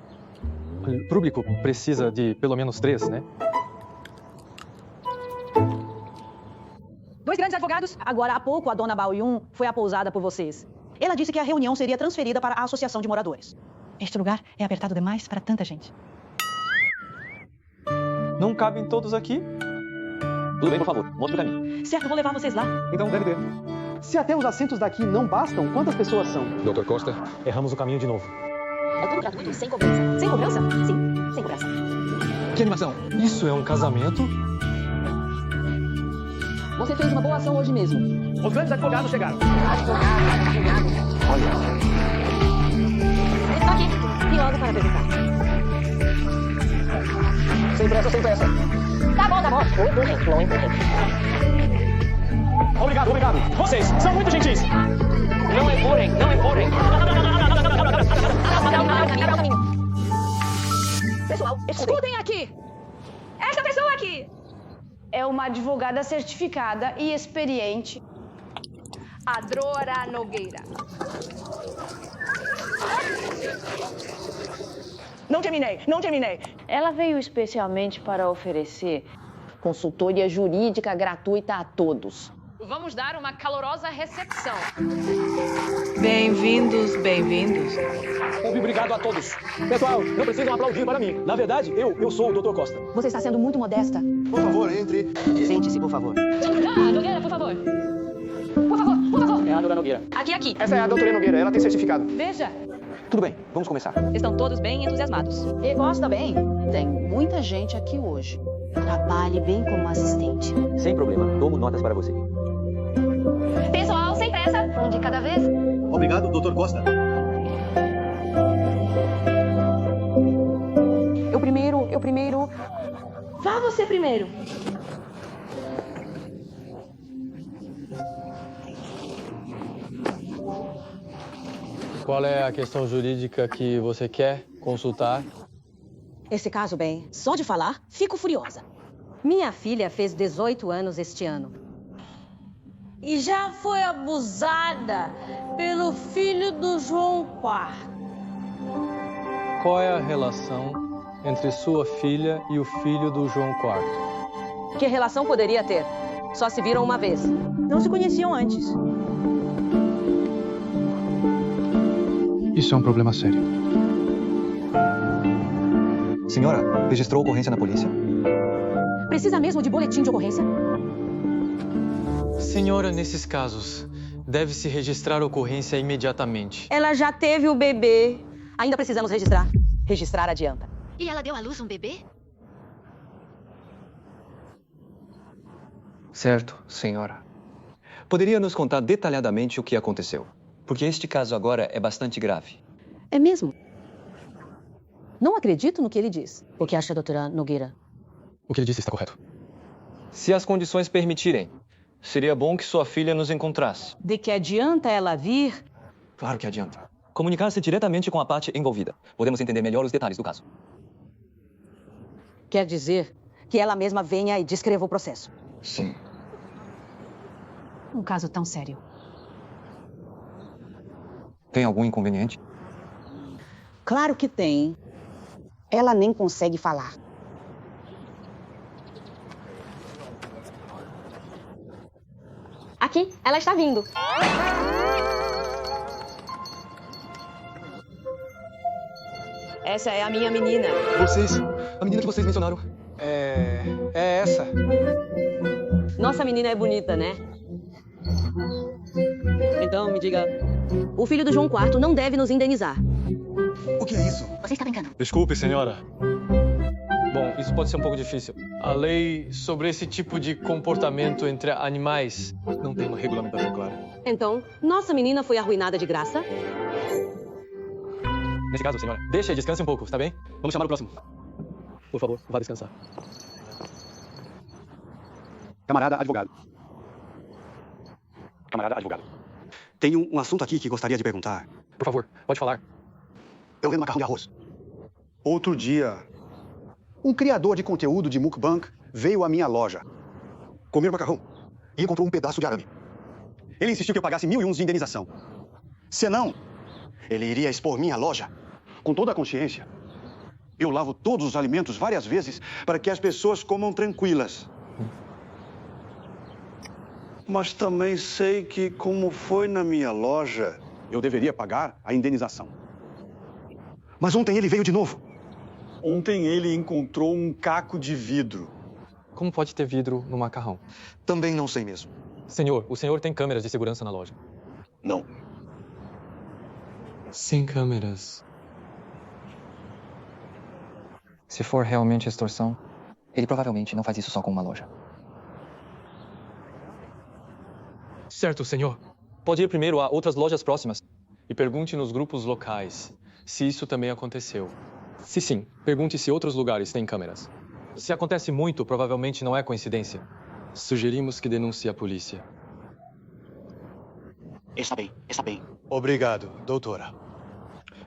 O público precisa de pelo menos 3, né? 2 grandes advogados. Agora, há pouco, a dona Bao Yun foi à pousada por vocês. Ela disse que a reunião seria transferida para a Associação de Moradores. Este lugar é apertado demais para tanta gente. Não cabem todos aqui? Tudo bem, por favor, mostre o caminho. Certo, vou levar vocês lá. Então deve ter. Se até os assentos daqui não bastam, quantas pessoas são? Dr. Costa, erramos o caminho de novo. É tudo gratuito, sem cobrança. Sem cobrança? Sim, sem cobrança. Que animação! Isso é um casamento? Você fez uma boa ação hoje mesmo. Os grandes advogados chegaram. Olha. Eles estão aqui. Vim logo para apresentar. Sem pressa, sem pressa. Tá bom, tá bom. Não empurrei. Obrigado, obrigado. Vocês são muito gentis. Não empurrem, não empurrem. Pessoal, escutem aqui. Essa pessoa aqui é uma advogada certificada e experiente. Adrora Nogueira. Não terminei. Ela veio especialmente para oferecer consultoria jurídica gratuita a todos. Vamos dar uma calorosa recepção. Bem-vindos, bem-vindos. Obrigado a todos. Pessoal, não precisam aplaudir para mim. Na verdade, eu sou o Dr. Costa. Você está sendo muito modesta. Por favor, entre. Sente-se, por favor. Nogueira, por favor. Por favor. É a Dora Nogueira. Aqui. Essa é a doutora Nogueira, ela tem certificado. Veja. Tudo bem, vamos começar. Estão todos bem entusiasmados. E gosta bem. Tem muita gente aqui hoje. Trabalhe bem como assistente. Sem problema, tomo notas para você. Pessoal, sem pressa, um de cada vez. Obrigado, Dr. Costa. Eu primeiro. Vá você primeiro. Qual é a questão jurídica que você quer consultar? Esse caso, bem, só de falar, fico furiosa. Minha filha fez 18 anos este ano. E já foi abusada pelo filho do João IV. Qual é a relação entre sua filha e o filho do João IV? Que relação poderia ter? Só se viram uma vez. Não se conheciam antes. Isso é um problema sério. Senhora, registrou ocorrência na polícia? Precisa mesmo de boletim de ocorrência? Senhora, nesses casos, deve-se registrar a ocorrência imediatamente. Ela já teve o bebê. Ainda precisamos registrar. Registrar adianta. E ela deu à luz um bebê? Certo, senhora. Poderia nos contar detalhadamente o que aconteceu? Porque este caso agora é bastante grave. É mesmo? Não acredito no que ele diz. O que acha, doutora Nogueira? O que ele disse está correto. Se as condições permitirem, seria bom que sua filha nos encontrasse. De que adianta ela vir? Claro que adianta. Comunicar-se diretamente com a parte envolvida. Podemos entender melhor os detalhes do caso. Quer dizer que ela mesma venha e descreva o processo. Sim. Um caso tão sério. Tem algum inconveniente? Claro que tem. Ela nem consegue falar. Aqui, ela está vindo. Essa é a minha menina. A menina que vocês mencionaram. É essa. Nossa menina é bonita, né? Então, me diga. O filho do João IV não deve nos indenizar. O que é isso? Você está brincando? Desculpe, senhora. Bom, isso pode ser um pouco difícil. A lei sobre esse tipo de comportamento entre animais não tem uma regulamentação clara. Então, nossa menina foi arruinada de graça? Nesse caso, senhora, deixa e descanse um pouco, está bem? Vamos chamar o próximo. Por favor, vá descansar. Camarada advogado. Tenho um assunto aqui que gostaria de perguntar. Por favor, pode falar. Eu vendo macarrão de arroz. Outro dia, um criador de conteúdo de mukbang veio à minha loja comer macarrão e encontrou um pedaço de arame. Ele insistiu que eu pagasse 1.001 de indenização. Senão, ele iria expor minha loja com toda a consciência. Eu lavo todos os alimentos várias vezes para que as pessoas comam tranquilas. Mas também sei que, como foi na minha loja, eu deveria pagar a indenização. Mas ontem ele veio de novo. Ontem ele encontrou um caco de vidro. Como pode ter vidro no macarrão? Também não sei mesmo. Senhor, o senhor tem câmeras de segurança na loja? Não. Sem câmeras. Se for realmente extorsão, ele provavelmente não faz isso só com uma loja. Certo, senhor. Pode ir primeiro a outras lojas próximas e pergunte nos grupos locais se isso também aconteceu. Se sim, pergunte se outros lugares têm câmeras. Se acontece muito, provavelmente não é coincidência. Sugerimos que denuncie a polícia. Está bem, está bem. Obrigado, doutora.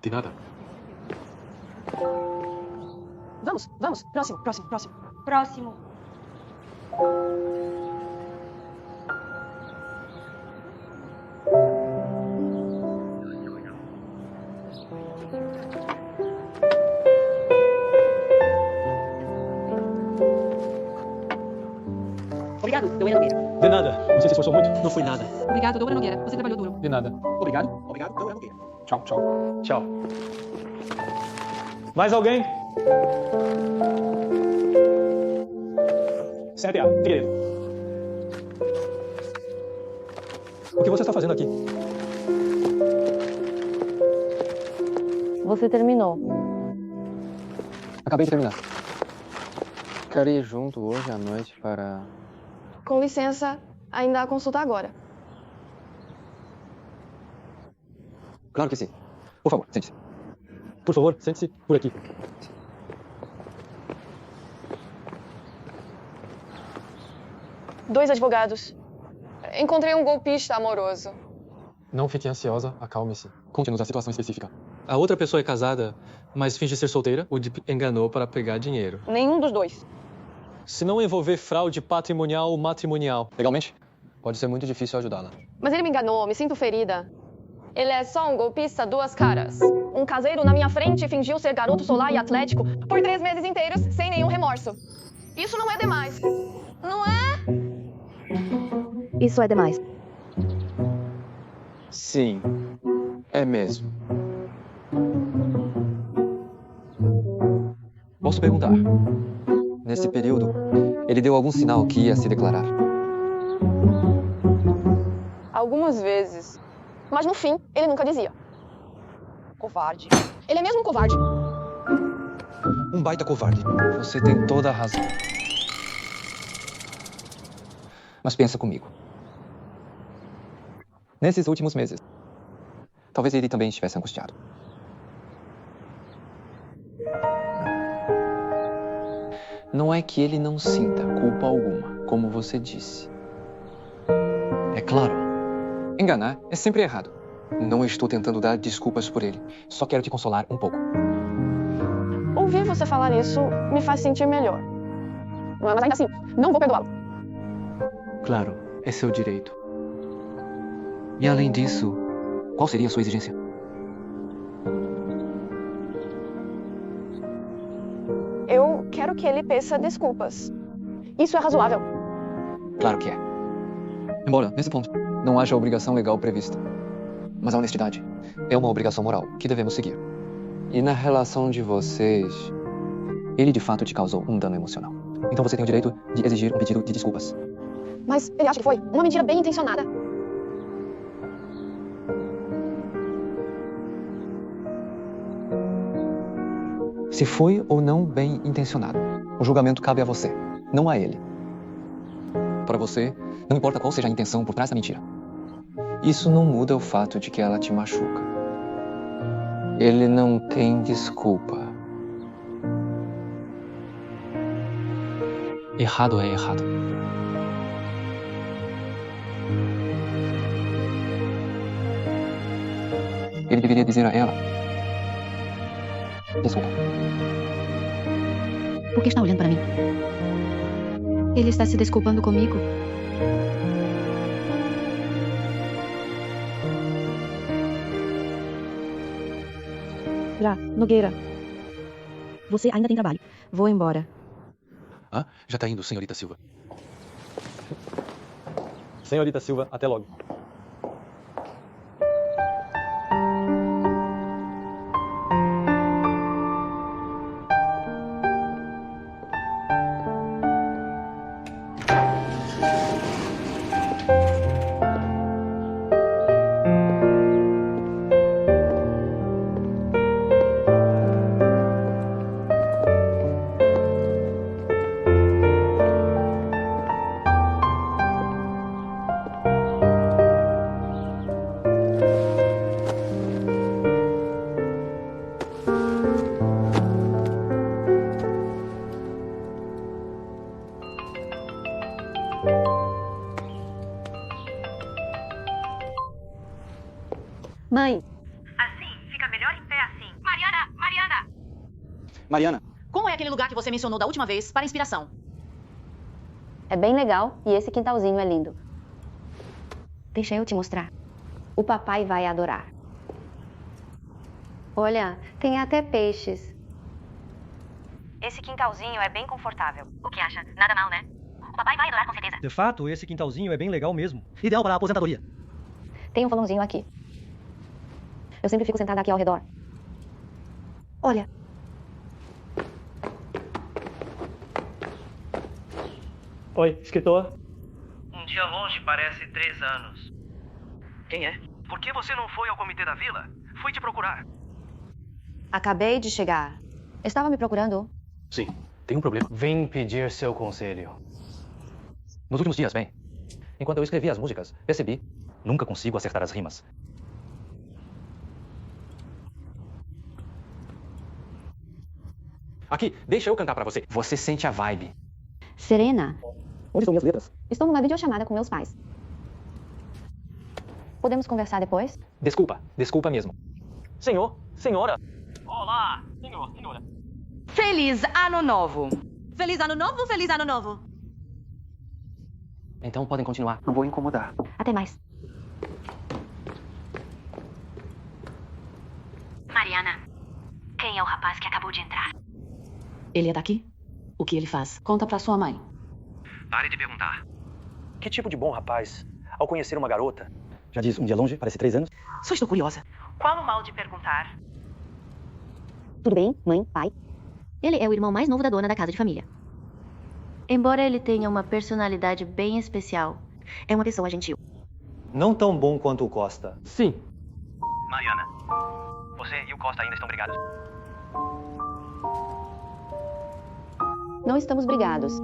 De nada. Vamos, vamos. Próximo, próximo, próximo. Próximo. Obrigado, Doutora Nogueira. De nada. Você se esforçou muito? Não foi nada. Obrigado, Doutora Nogueira. Você trabalhou duro. De nada. Obrigado, Doutora Nogueira. Tchau, tchau. Tchau. Mais alguém? CTA, Figueiredo. O que você está fazendo aqui? Você terminou. Acabei de terminar. Ficaria junto hoje à noite para... Com licença, ainda há consulta agora. Claro que sim. Por favor, sente-se. Por favor, sente-se por aqui. Dois advogados. Encontrei um golpista amoroso. Não fique ansiosa, acalme-se. Conte-nos a situação específica. A outra pessoa é casada, mas finge ser solteira ou de enganou para pegar dinheiro. Nenhum dos dois. Se não envolver fraude patrimonial ou matrimonial, legalmente, pode ser muito difícil ajudá-la. Mas ele me enganou, me sinto ferida. Ele é só um golpista duas caras. Um caseiro na minha frente fingiu ser garoto solar e atlético por 3 meses inteiros, sem nenhum remorso. Isso não é demais. Não é? Isso é demais. Sim, é mesmo. Posso perguntar? Nesse período, ele deu algum sinal que ia se declarar? Algumas vezes. Mas no fim, ele nunca dizia. Covarde. Ele é mesmo um covarde. Um baita covarde. Você tem toda a razão. Mas pensa comigo. Nesses últimos meses, talvez ele também estivesse angustiado. Não é que ele não sinta culpa alguma, como você disse. É claro, enganar é sempre errado. Não estou tentando dar desculpas por ele. Só quero te consolar um pouco. Ouvir você falar isso me faz sentir melhor. Mas ainda assim, não vou perdoá-lo. Claro, é seu direito. E além disso, qual seria a sua exigência? Eu quero que ele peça desculpas. Isso é razoável. Claro que é. Embora, nesse ponto, não haja obrigação legal prevista. Mas a honestidade é uma obrigação moral que devemos seguir. E na relação de vocês, ele de fato te causou um dano emocional. Então você tem o direito de exigir um pedido de desculpas. Mas ele acha que foi uma mentira bem intencionada. Se foi ou não bem intencionado, o julgamento cabe a você, não a ele. Para você, não importa qual seja a intenção por trás da mentira. Isso não muda o fato de que ela te machuca. Ele não tem desculpa. Errado é errado. Ele deveria dizer a ela: desculpa. Por que está olhando para mim? Ele está se desculpando comigo. Já, Nogueira. Você ainda tem trabalho. Vou embora. Ah, já tá indo, senhorita Silva. Senhorita Silva, até logo. Mãe, Assim, fica melhor em pé assim. Mariana! Mariana, Como é aquele lugar que você mencionou da última vez para inspiração? É bem legal e esse quintalzinho é lindo. Deixa eu te mostrar. O papai vai adorar. Olha, tem até peixes. Esse quintalzinho é bem confortável. O que acha? Nada mal, né? O papai vai adorar com certeza. De fato, esse quintalzinho é bem legal mesmo. Ideal para a aposentadoria. Tem um valãozinho aqui. Eu sempre fico sentada aqui ao redor. Olha. Oi, escritor. Um dia longe parece 3 anos. Quem é? Por que você não foi ao comitê da vila? Fui te procurar. Acabei de chegar. Estava me procurando? Sim, tem um problema. Vem pedir seu conselho. Nos últimos dias, bem, enquanto eu escrevia as músicas, percebi, nunca consigo acertar as rimas. Aqui, deixa eu cantar pra você. Você sente a vibe. Serena. Onde estão minhas letras? Estou numa videochamada com meus pais. Podemos conversar depois? Desculpa mesmo. Senhor, senhora. Olá, senhora. Feliz Ano Novo! Feliz Ano Novo, Feliz Ano Novo! Então podem continuar. Não vou incomodar. Até mais. Mariana, quem é o rapaz que acabou de entrar? Ele é daqui? O que ele faz? Conta pra sua mãe. Pare de perguntar. Que tipo de bom rapaz, ao conhecer uma garota? Já diz, um dia longe, parece 3 anos. Só estou curiosa. Qual o mal de perguntar? Tudo bem, mãe, pai? Ele é o irmão mais novo da dona da casa de família. Embora ele tenha uma personalidade bem especial, é uma pessoa gentil. Não tão bom quanto o Costa. Sim. Mariana, você e o Costa ainda estão brigados? Não estamos brigados.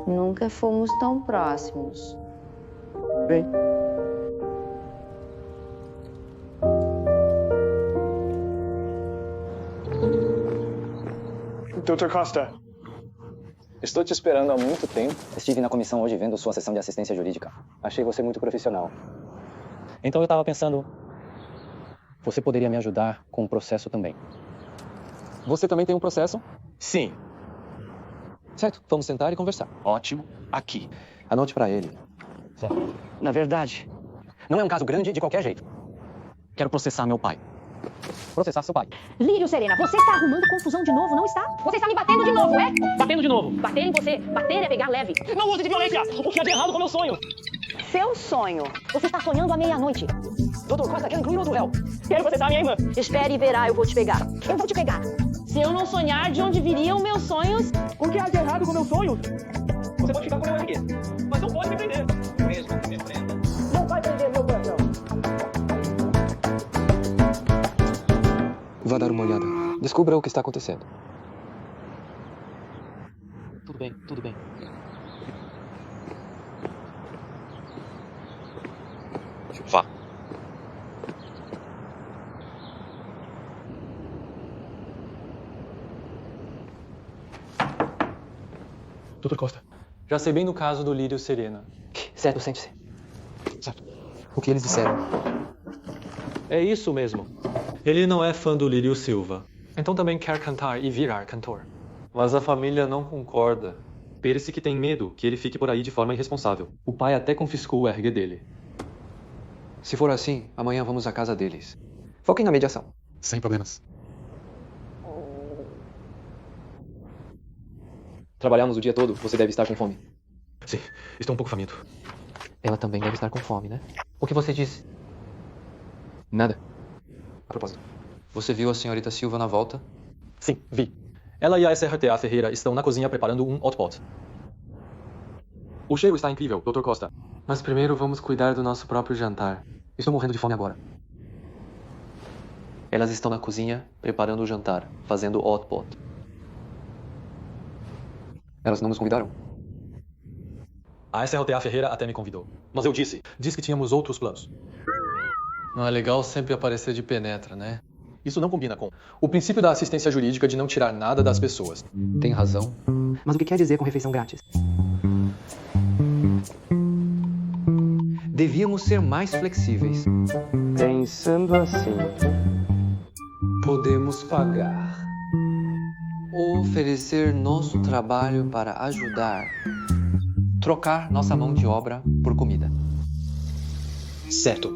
Nunca fomos tão próximos. Bem. Dr. Costa. Estou te esperando há muito tempo. Estive na comissão hoje vendo sua sessão de assistência jurídica. Achei você muito profissional. Então eu estava pensando, você poderia me ajudar com o processo também. Você também tem um processo? Sim. Certo, vamos sentar e conversar. Ótimo. Aqui. Anote para ele. Certo. Na verdade, não é um caso grande de qualquer jeito. Quero processar meu pai. Processar seu pai. Lírio, Serena, você está arrumando confusão de novo, não está? Você está me batendo de novo, é? Batendo de novo. Bater em você. Bater é pegar leve. Não use de violência! O que há de errado com meu sonho? Seu sonho. Você está sonhando à meia-noite. Doutor Costa, quero incluir outro réu. Quero processar minha irmã. Espere e verá, eu vou te pegar. Eu vou te pegar. Se eu não sonhar, de onde viriam meus sonhos? O que há de errado com meus sonhos? Você pode ficar com o meu RG, mas não pode me prender. Mesmo que me prenda. Não vai prender meu coração. Vá dar uma olhada. Descubra o que está acontecendo. Tudo bem, tudo bem. Vá. Dr. Costa, já sei bem do caso do Lírio Serena. Certo, sente-se. Certo. O que eles disseram? É isso mesmo. Ele não é fã do Lírio Silva. Então também quer cantar e virar cantor. Mas a família não concorda. Parece que tem medo que ele fique por aí de forma irresponsável. O pai até confiscou o RG dele. Se for assim, amanhã vamos à casa deles. Foquem na mediação. Sem problemas. Trabalhamos o dia todo, você deve estar com fome. Sim, estou um pouco faminto. Ela também deve estar com fome, né? O que você disse? Nada. A propósito, você viu a senhorita Silva na volta? Sim, vi. Ela e a SRTA Ferreira estão na cozinha preparando um hot pot. O cheiro está incrível, Dr. Costa. Mas primeiro vamos cuidar do nosso próprio jantar. Estou morrendo de fome agora. Elas estão na cozinha preparando o jantar, fazendo hot pot. Elas não nos convidaram? A SRTA Ferreira até me convidou. Mas eu disse que tínhamos outros planos. Não é legal sempre aparecer de penetra, né? Isso não combina com o princípio da assistência jurídica de não tirar nada das pessoas. Tem razão. Mas o que quer dizer com refeição grátis? Devíamos ser mais flexíveis. Pensando assim, podemos pagar. Oferecer nosso trabalho para ajudar. Trocar nossa mão de obra por comida. Certo.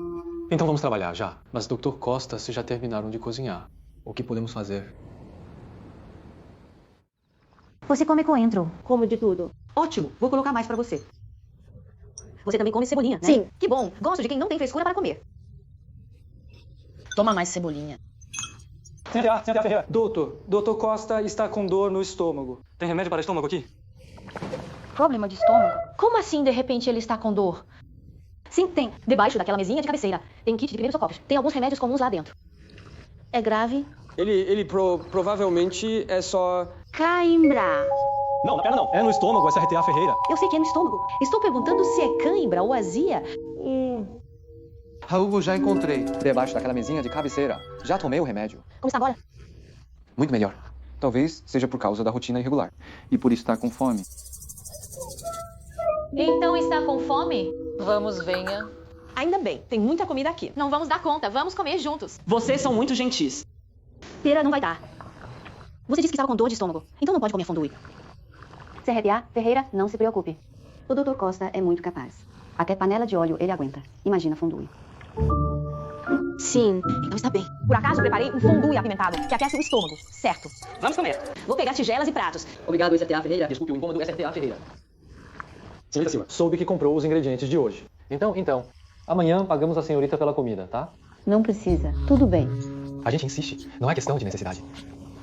Então vamos trabalhar já. Mas, Dr. Costa, se já terminaram de cozinhar, o que podemos fazer? Você come coentro. Como de tudo. Ótimo, vou colocar mais pra você. Você também come cebolinha, né? Sim. Que bom, gosto de quem não tem frescura para comer. Toma mais cebolinha. Senhora Ferreira. Doutor Costa está com dor no estômago. Tem remédio para estômago aqui? Problema de estômago? Como assim, de repente, ele está com dor? Sim, tem. Debaixo daquela mesinha de cabeceira. Tem kit de primeiros socorros. Tem alguns remédios comuns lá dentro. É grave? Ele provavelmente é só... Cãibra. Não, na perna não. É no estômago, essa RTA Ferreira. Eu sei que é no estômago. Estou perguntando se é cãibra ou azia. Raul, já encontrei. Debaixo daquela mesinha de cabeceira. Já tomei o remédio. Como está agora? Muito melhor. Talvez seja por causa da rotina irregular. E por estar com fome. Então está com fome? Vamos, venha. Ainda bem, tem muita comida aqui. Não vamos dar conta, vamos comer juntos. Vocês são muito gentis. Pera não vai dar. Você disse que estava com dor de estômago, então não pode comer fondue. CRTA, Ferreira, não se preocupe. O Dr. Costa é muito capaz. Até panela de óleo ele aguenta. Imagina fondue. Sim. Então está bem. Por acaso preparei um fondue apimentado que aquece o estômago, certo? Vamos comer. Vou pegar tigelas e pratos. Obrigado, SRTA Ferreira. Desculpe o incômodo, SRTA Ferreira. Senhorita Silva, soube que comprou os ingredientes de hoje. Então, amanhã pagamos a senhorita pela comida, tá? Não precisa. Tudo bem. A gente insiste. Não é questão de necessidade.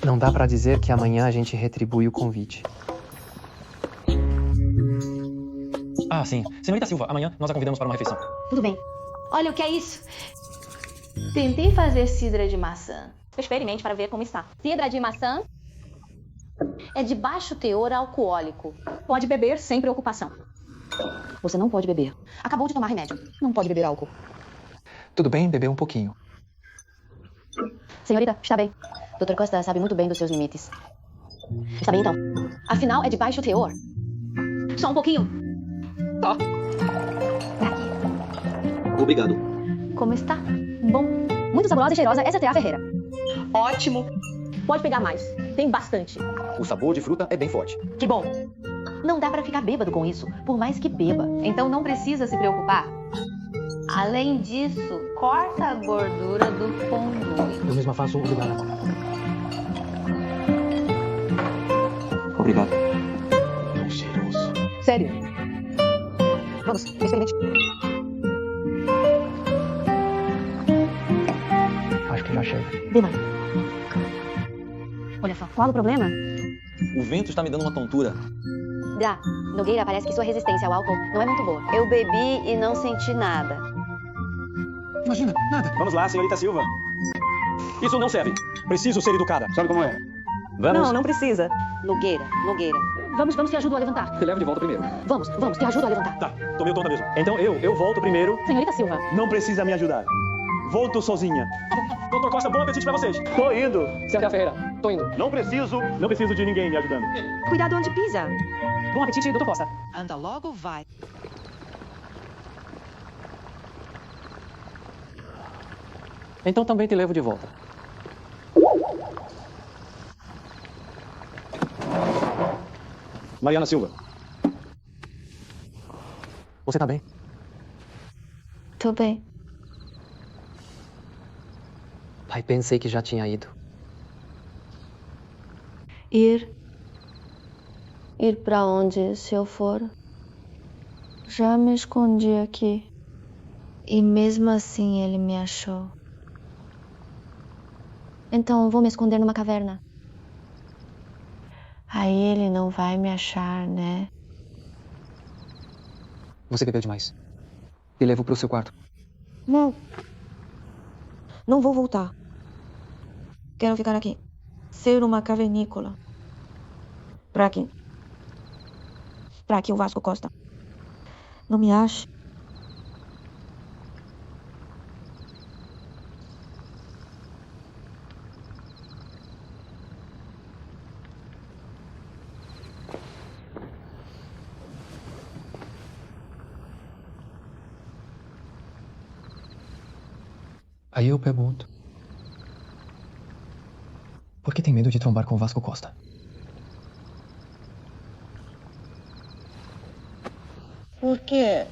Não dá pra dizer que amanhã a gente retribui o convite. Ah, sim. Senhorita Silva, amanhã nós a convidamos para uma refeição. Tudo bem. Olha o que é isso. Tentei fazer cidra de maçã. Experimente para ver como está. Cidra de maçã é de baixo teor alcoólico. Pode beber sem preocupação. Você não pode beber. Acabou de tomar remédio. Não pode beber álcool. Tudo bem beber um pouquinho. Senhorita, está bem. Dr. Costa sabe muito bem dos seus limites. Está bem, então. Afinal, é de baixo teor. Só um pouquinho. Ó. Obrigado. Como está? Bom. Muito saborosa e cheirosa. Essa é a Ferreira. Ótimo. Pode pegar mais. Tem bastante. O sabor de fruta é bem forte. Que bom. Não dá pra ficar bêbado com isso, por mais que beba. Então não precisa se preocupar. Além disso, corta a gordura do fondue. Eu mesma faço, obrigado. Obrigado. Tão cheiroso. Sério. Vamos, experimente. Acho que já chega. Dê mais. Olha só, qual o problema? O vento está me dando uma tontura. Dá. Nogueira, parece que sua resistência ao álcool não é muito boa. Eu bebi e não senti nada. Imagina, nada. Vamos lá, senhorita Silva. Isso não serve. Preciso ser educada. Sabe como é? Vamos. Não precisa. Nogueira. Vamos, te ajudo a levantar. Te levo de volta primeiro. Vamos, te ajudo a levantar. Tá, tô meio tonta mesmo. Então eu volto primeiro. Senhorita Silva. Não precisa me ajudar. Volto sozinha. Doutor Costa, bom apetite pra vocês. Tô indo. SRTA Ferreira, tô indo. Não preciso de ninguém me ajudando. Cuidado onde pisa. Bom apetite, Dr. Costa. Anda logo, vai. Então também te levo de volta. Mariana Silva. Você tá bem? Tô bem. Pai, pensei que já tinha ido. Ir pra onde, se eu for? Já me escondi aqui. E mesmo assim ele me achou. Então vou me esconder numa caverna. Aí ele não vai me achar, né? Você bebeu demais. Te levo pro seu quarto. Não. Não vou voltar. Quero ficar aqui. Ser uma cavernícola. Pra que o Vasco Costa não me ache. Aí eu pergunto: por que tem medo de trombar com o Vasco Costa? Por quê?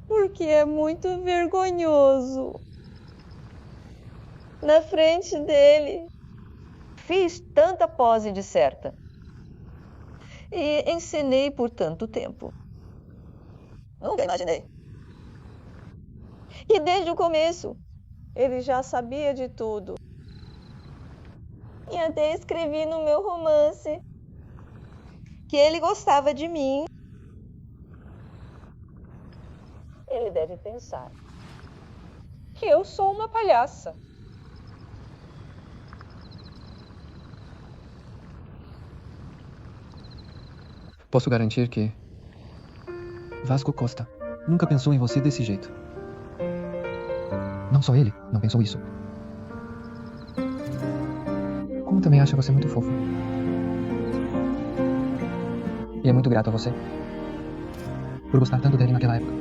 Porque é muito vergonhoso. Na frente dele. Fiz tanta pose de certa. E ensinei por tanto tempo. Nunca imaginei. E desde o começo, ele já sabia de tudo. E até escrevi no meu romance que ele gostava de mim. Ele deve pensar que eu sou uma palhaça. Posso garantir que Vasco Costa nunca pensou em você desse jeito. Não só ele não pensou isso. Como também acha você muito fofa. E é muito grato a você por gostar tanto dele naquela época.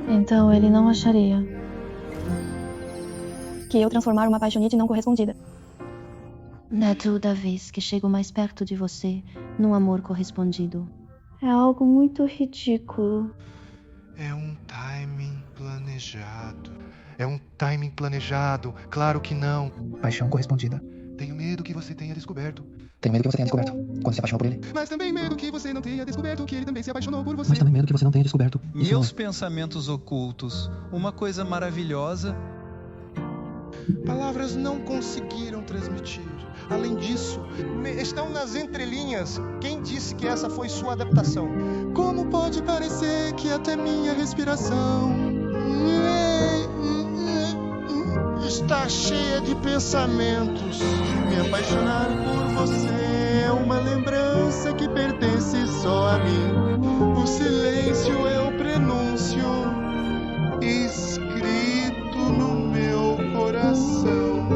Então ele não acharia que eu transformar uma apaixonite não correspondida. É toda vez que chego mais perto de você num amor correspondido. É algo muito ridículo. É um timing planejado. É um timing planejado. Claro que não. Paixão correspondida. Tenho medo que você tenha descoberto. Tenho medo que você tenha descoberto quando se apaixonou por ele. Mas também medo que você não tenha descoberto que ele também se apaixonou por você. Mas também medo que você não tenha descoberto. Meus pensamentos ocultos. Uma coisa maravilhosa. Palavras não conseguiram transmitir. Além disso, estão nas entrelinhas. Quem disse que essa foi sua adaptação? Como pode parecer que até minha respiração está cheia de pensamentos? Me apaixonar por você é uma lembrança que pertence só a mim. O silêncio é o prenúncio escrito no meu coração.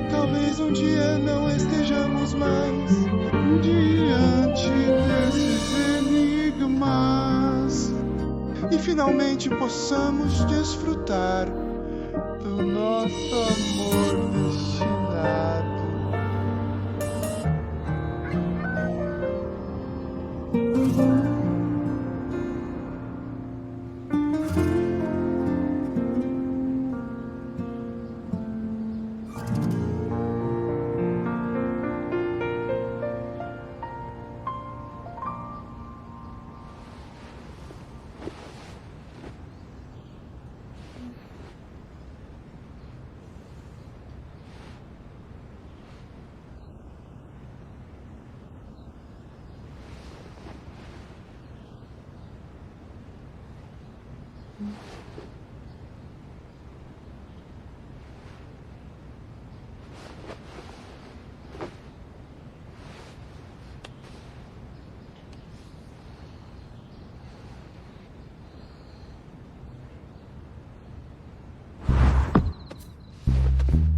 Talvez um dia não estejamos mais diante desses enigmas e finalmente possamos desfrutar do nosso amor destinado.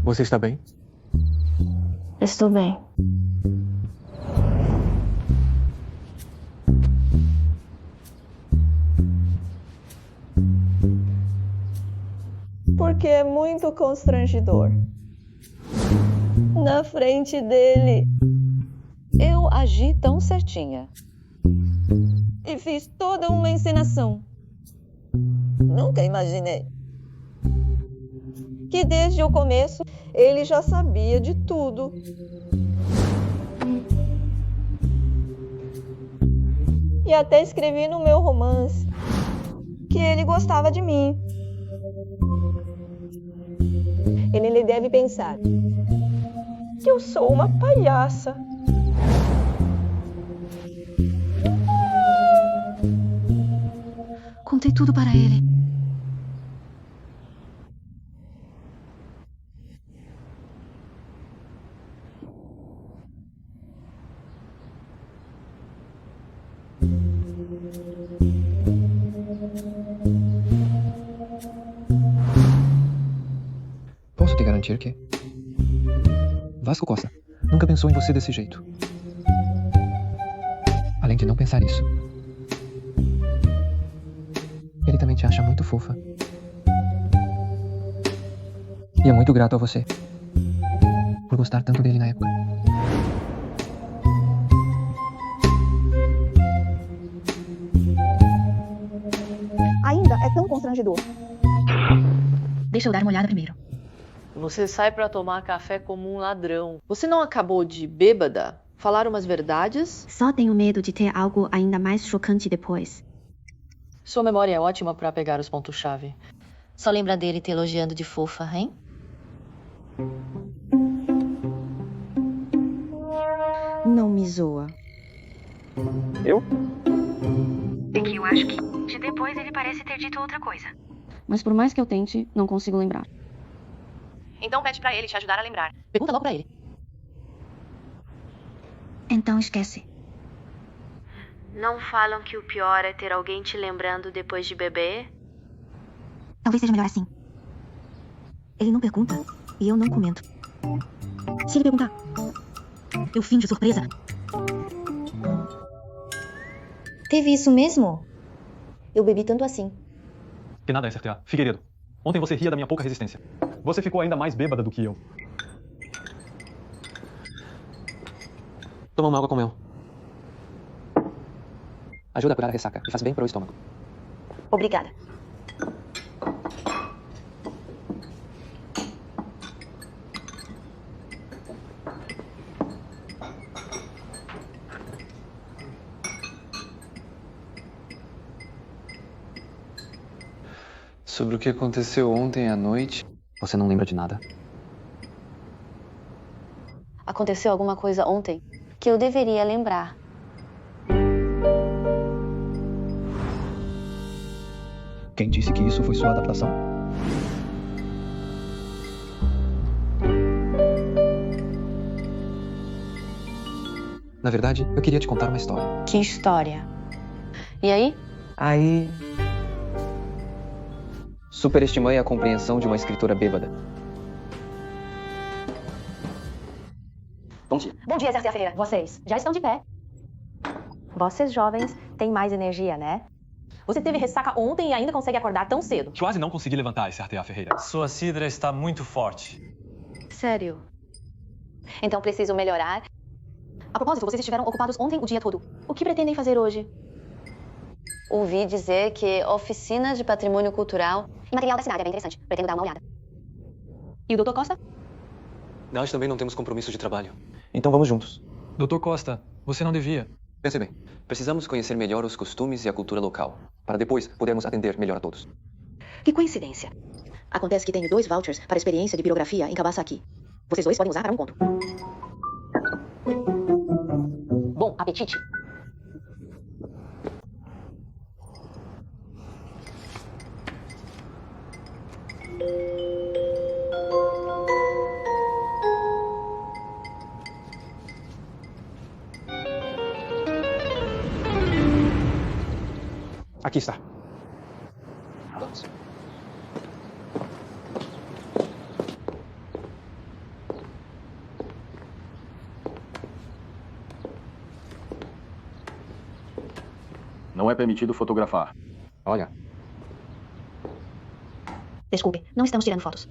Você está bem? Estou bem. Porque é muito constrangedor. Na frente dele, eu agi tão certinha. E fiz toda uma encenação. Nunca imaginei que desde o começo ele já sabia de tudo. E até escrevi no meu romance que ele gostava de mim. Ele deve pensar que eu sou uma palhaça. Contei tudo para ele. Posso te garantir que Vasco Costa nunca pensou em você desse jeito. Além de não pensar isso, ele também te acha muito fofa E é muito grato a você por gostar tanto dele na época. Ainda é tão constrangedor. Deixa eu dar uma olhada primeiro. Você sai pra tomar café como um ladrão. Você não acabou de bêbada? Falar umas verdades? Só tenho medo de ter algo ainda mais chocante depois. Sua memória é ótima pra pegar os pontos-chave. Só lembra dele te elogiando de fofa, hein? Não me zoa. Eu? É que eu acho que depois ele parece ter dito outra coisa. Mas por mais que eu tente, não consigo lembrar. Então pede pra ele te ajudar a lembrar. Pergunta logo pra ele. Então esquece. Não falam que o pior é ter alguém te lembrando depois de beber? Talvez seja melhor assim. Ele não pergunta e eu não comento. Se ele perguntar, eu finjo surpresa. Teve isso mesmo? Eu bebi tanto assim. Que nada, SRTA. Figueiredo, ontem você ria da minha pouca resistência. Você ficou ainda mais bêbada do que eu. Toma uma água com mel. Ajuda a curar a ressaca e faz bem para o estômago. Obrigada. Sobre o que aconteceu ontem à noite, você não lembra de nada? Aconteceu alguma coisa ontem que eu deveria lembrar. Quem disse que isso foi sua adaptação? Na verdade, eu queria te contar uma história. Que história? E aí? Aí... superestimei a compreensão de uma escritora bêbada. Bom dia, SRTA Ferreira. Vocês já estão de pé. Vocês jovens têm mais energia, né? Você teve ressaca ontem e ainda consegue acordar tão cedo. Quase não consegui levantar esse SRTA Ferreira. Sua cidra está muito forte. Sério? Então preciso melhorar. A propósito, vocês estiveram ocupados ontem o dia todo. O que pretendem fazer hoje? Ouvi dizer que oficina de patrimônio cultural... Material da cidade é bem interessante. Pretendo dar uma olhada. E o Dr. Costa? Nós também não temos compromisso de trabalho. Então vamos juntos. Dr. Costa, você não devia. Pense bem, precisamos conhecer melhor os costumes e a cultura local, para depois podermos atender melhor a todos. Que coincidência. Acontece que tenho 2 vouchers para experiência de pirografia em Kawasaki. Vocês 2 podem usar para um encontro. Bom apetite. Aqui está. Não é permitido fotografar. Olha. Desculpe, não estamos tirando fotos.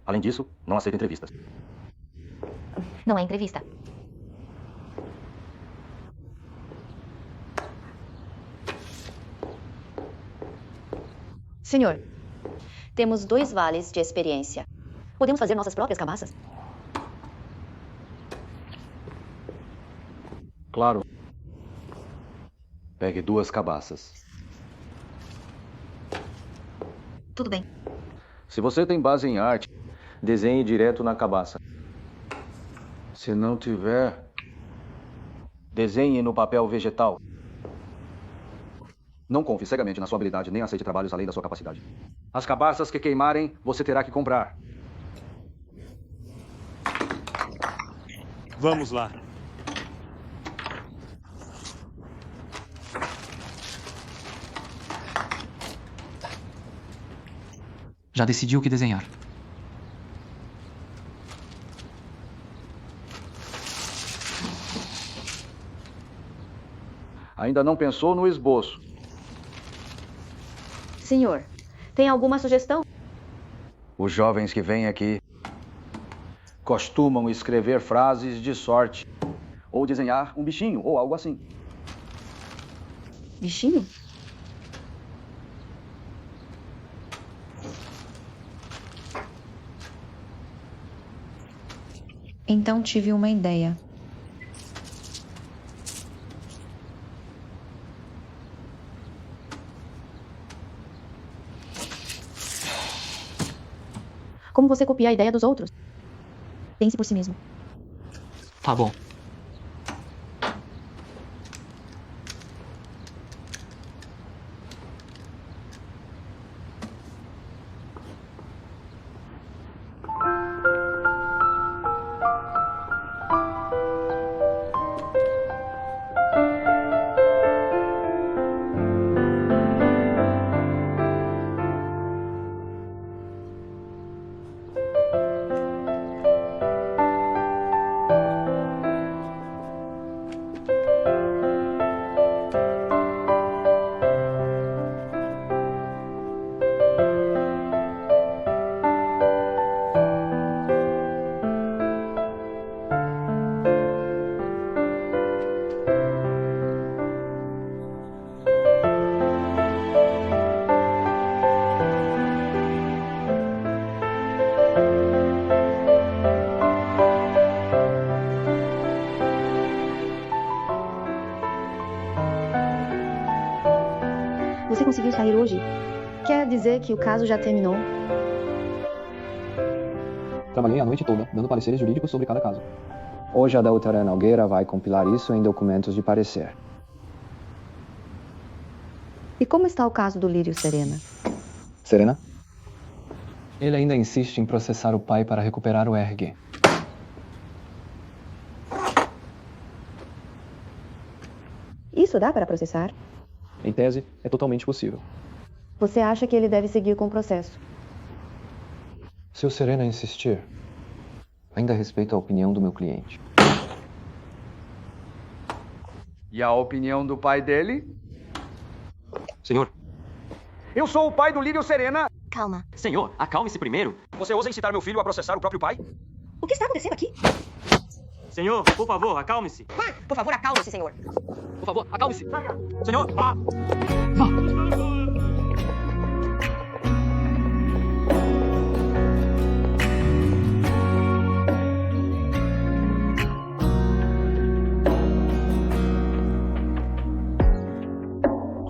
Além disso, não aceito entrevistas. Não é entrevista. Senhor, temos 2 vales de experiência. Podemos fazer nossas próprias cabaças? Claro. Pegue 2 cabaças. Tudo bem. Se você tem base em arte, desenhe direto na cabaça. Se não tiver, desenhe no papel vegetal. Não confie cegamente na sua habilidade, nem aceite trabalhos além da sua capacidade. As cabaças que queimarem, você terá que comprar. Vamos lá. Já decidiu o que desenhar? Ainda não pensou no esboço. Senhor, tem alguma sugestão? Os jovens que vêm aqui costumam escrever frases de sorte ou desenhar um bichinho ou algo assim. Bichinho? Então tive uma ideia. Como você copia a ideia dos outros? Pense por si mesmo. Tá bom. Você conseguiu sair hoje? Quer dizer que o caso já terminou? Trabalhei a noite toda, dando pareceres jurídicos sobre cada caso. Hoje a doutora Nogueira vai compilar isso em documentos de parecer. E como está o caso do Lírio Serena? Serena? Ele ainda insiste em processar o pai para recuperar o RG. Isso dá para processar? Em tese, é totalmente possível. Você acha que ele deve seguir com o processo? Se o Serena insistir, ainda respeito a opinião do meu cliente. E a opinião do pai dele? Senhor. Eu sou o pai do Lírio Serena. Calma. Senhor, acalme-se primeiro. Você ousa incitar meu filho a processar o próprio pai? O que está acontecendo aqui? Senhor, por favor, acalme-se. Pai, por favor, acalme-se, senhor. Por favor, acalme-se. Senhor, vá.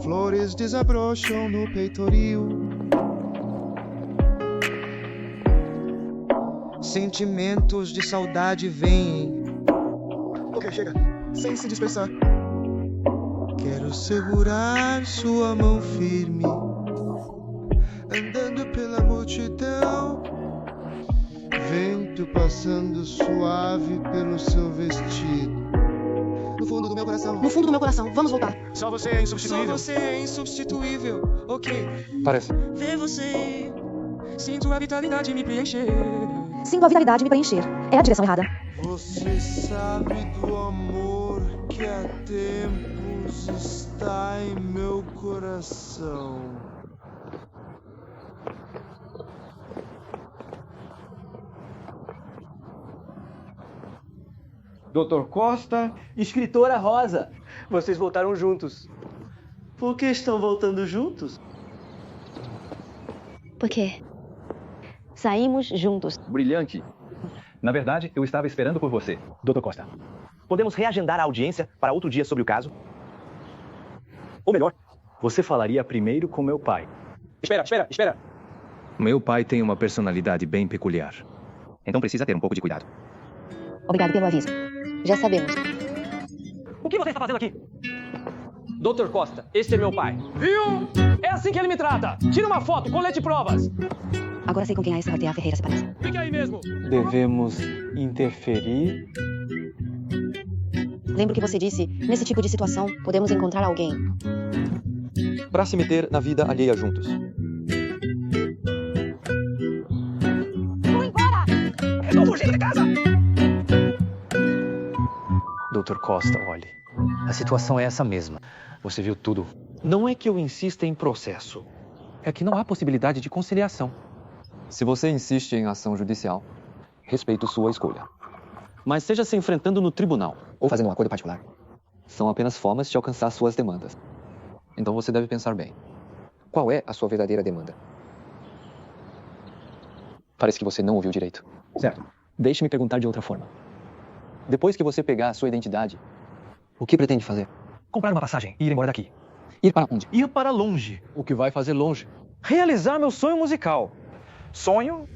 Flores desabrocham no peitoril. Sentimentos de saudade vêm. Ok, chega. Sem se dispersar. Quero segurar sua mão firme, andando pela multidão. Vento passando suave pelo seu vestido. No fundo do meu coração. No fundo do meu coração. Vamos voltar. Só você é insubstituível. Só você é insubstituível. Ok. Parece. Ver você. Sinto a vitalidade me preencher. Sinto a vitalidade me preencher. É a direção errada. Você sabe do amor que há tempos está em meu coração. Dr. Costa, escritora Rosa, vocês voltaram juntos. Por que estão voltando juntos? Por quê? Saímos juntos. Brilhante. Na verdade, eu estava esperando por você, Dr. Costa. Podemos reagendar a audiência para outro dia sobre o caso? Ou melhor, você falaria primeiro com meu pai. Espera. Meu pai tem uma personalidade bem peculiar. Então precisa ter um pouco de cuidado. Obrigado pelo aviso. Já sabemos. O que você está fazendo aqui? Dr. Costa, este é meu pai. Viu? É assim que ele me trata. Tira uma foto, colete provas. Agora sei com quem a Estratégia Ferreira se parece. Fique aí mesmo. Devemos interferir? Lembro que você disse, nesse tipo de situação, podemos encontrar alguém. Para se meter na vida alheia juntos. Vou embora! Estou fugindo de casa! Dr. Costa, olhe. A situação é essa mesma. Você viu tudo. Não é que eu insista em processo. É que não há possibilidade de conciliação. Se você insiste em ação judicial, respeito sua escolha. Mas seja se enfrentando no tribunal ou fazendo um acordo particular, são apenas formas de alcançar suas demandas. Então você deve pensar bem. Qual é a sua verdadeira demanda? Parece que você não ouviu direito. Certo. Deixe-me perguntar de outra forma. Depois que você pegar a sua identidade, o que pretende fazer? Comprar uma passagem e ir embora daqui. Ir para onde? Ir para longe. O que vai fazer longe? Realizar meu sonho musical. Sonho?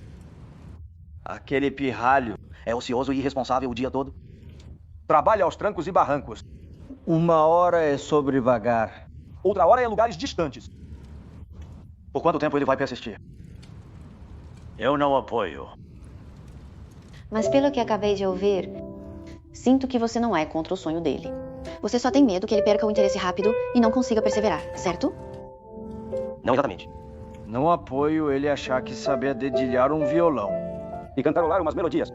Aquele pirralho é ocioso e irresponsável o dia todo. Trabalha aos trancos e barrancos. Uma hora é sobre vagar. Outra hora é lugares distantes. Por quanto tempo ele vai persistir? Eu não apoio. Mas pelo que acabei de ouvir, sinto que você não é contra o sonho dele. Você só tem medo que ele perca o interesse rápido e não consiga perseverar, certo? Não exatamente. Não apoio ele achar que saber dedilhar um violão e cantarolar umas melodias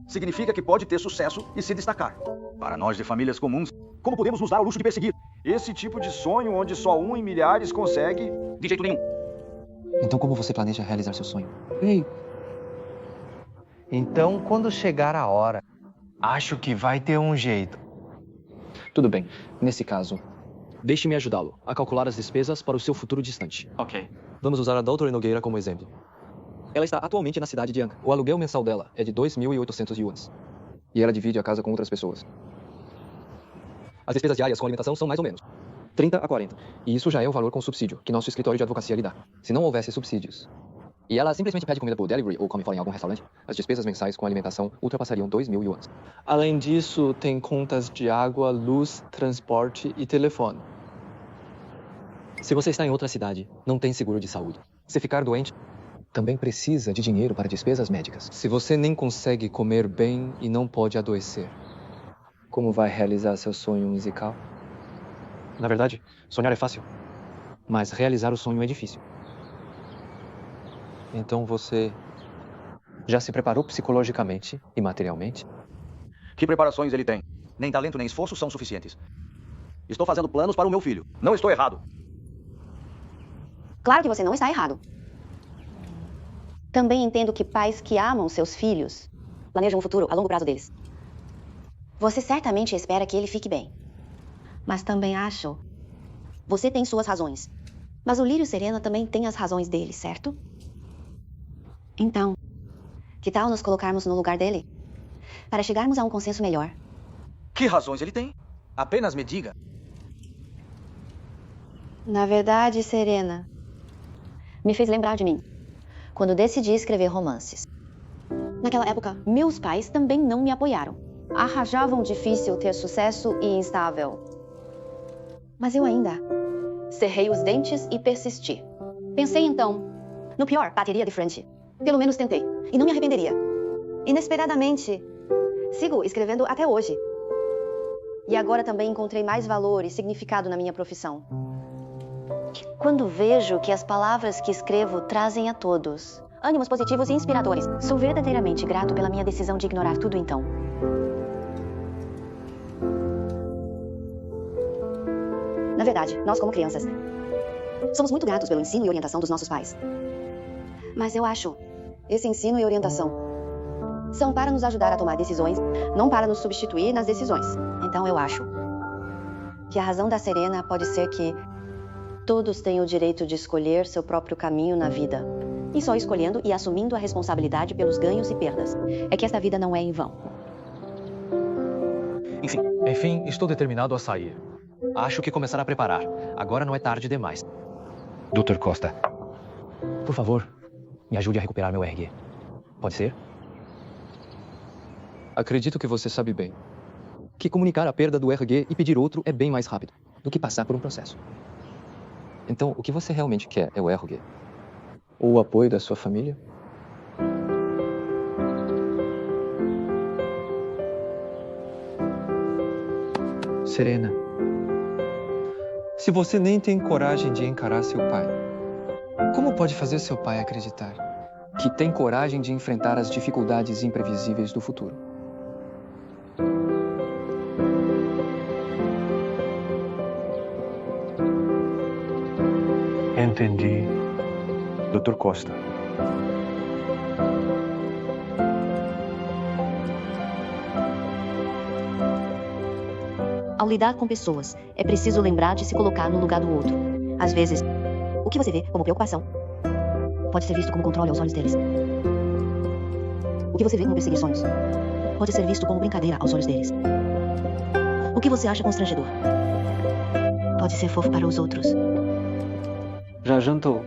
significa que pode ter sucesso e se destacar. Para nós de famílias comuns, como podemos nos dar ao luxo de perseguir esse tipo de sonho onde só um em milhares consegue? De jeito nenhum. Então como você planeja realizar seu sonho? Ei. Então, quando chegar a hora, acho que vai ter um jeito. Tudo bem. Nesse caso, deixe-me ajudá-lo a calcular as despesas para o seu futuro distante. Ok. Vamos usar a Doutora Nogueira como exemplo. Ela está atualmente na cidade de Anca. O aluguel mensal dela é de 2.800 yuans. E ela divide a casa com outras pessoas. As despesas diárias com alimentação são mais ou menos 30 a 40. E isso já é o valor com subsídio que nosso escritório de advocacia lhe dá. Se não houvesse subsídios, e ela simplesmente pede comida por delivery ou come fora em algum restaurante, as despesas mensais com alimentação ultrapassariam 2.000 yuans. Além disso, tem contas de água, luz, transporte e telefone. Se você está em outra cidade, não tem seguro de saúde. Se ficar doente, também precisa de dinheiro para despesas médicas. Se você nem consegue comer bem e não pode adoecer, como vai realizar seu sonho musical? Na verdade, sonhar é fácil, mas realizar o sonho é difícil. Então você já se preparou psicologicamente e materialmente? Que preparações ele tem? Nem talento nem esforço são suficientes. Estou fazendo planos para o meu filho. Não estou errado. Claro que você não está errado. Também entendo que pais que amam seus filhos planejam um futuro a longo prazo deles. Você certamente espera que ele fique bem. Mas também acho... Você tem suas razões. Mas o Lírio Serena também tem as razões dele, certo? Então, que tal nos colocarmos no lugar dele? Para chegarmos a um consenso melhor. Que razões ele tem? Apenas me diga. Na verdade, Serena, me fez lembrar de mim, quando decidi escrever romances. Naquela época, meus pais também não me apoiaram. Achavam difícil ter sucesso e instável. Mas eu ainda cerrei os dentes e persisti. Pensei então, no pior, bateria de frente. Pelo menos tentei, e não me arrependeria. Inesperadamente, sigo escrevendo até hoje. E agora também encontrei mais valor e significado na minha profissão. Quando vejo que as palavras que escrevo trazem a todos ânimos positivos e inspiradores, sou verdadeiramente grato pela minha decisão de ignorar tudo então. Na verdade, nós como crianças, somos muito gratos pelo ensino e orientação dos nossos pais. Mas eu acho, esse ensino e orientação são para nos ajudar a tomar decisões, não para nos substituir nas decisões. Então eu acho que a razão da Serena pode ser que todos têm o direito de escolher seu próprio caminho na vida. E só escolhendo e assumindo a responsabilidade pelos ganhos e perdas é que esta vida não é em vão. Enfim, estou determinado a sair. Acho que começar a preparar. Agora não é tarde demais. Dr. Costa, por favor, me ajude a recuperar meu RG. Pode ser? Acredito que você sabe bem que comunicar a perda do RG e pedir outro é bem mais rápido do que passar por um processo. Então, o que você realmente quer é o RG? Ou o apoio da sua família? Serena, se você nem tem coragem de encarar seu pai, como pode fazer seu pai acreditar? Que tem coragem de enfrentar as dificuldades imprevisíveis do futuro. Entendi. Dr. Costa. Ao lidar com pessoas, é preciso lembrar de se colocar no lugar do outro. Às vezes, o que você vê como preocupação pode ser visto como controle aos olhos deles. O que você vê como perseguir sonhos pode ser visto como brincadeira aos olhos deles. O que você acha constrangedor pode ser fofo para os outros. Já jantou?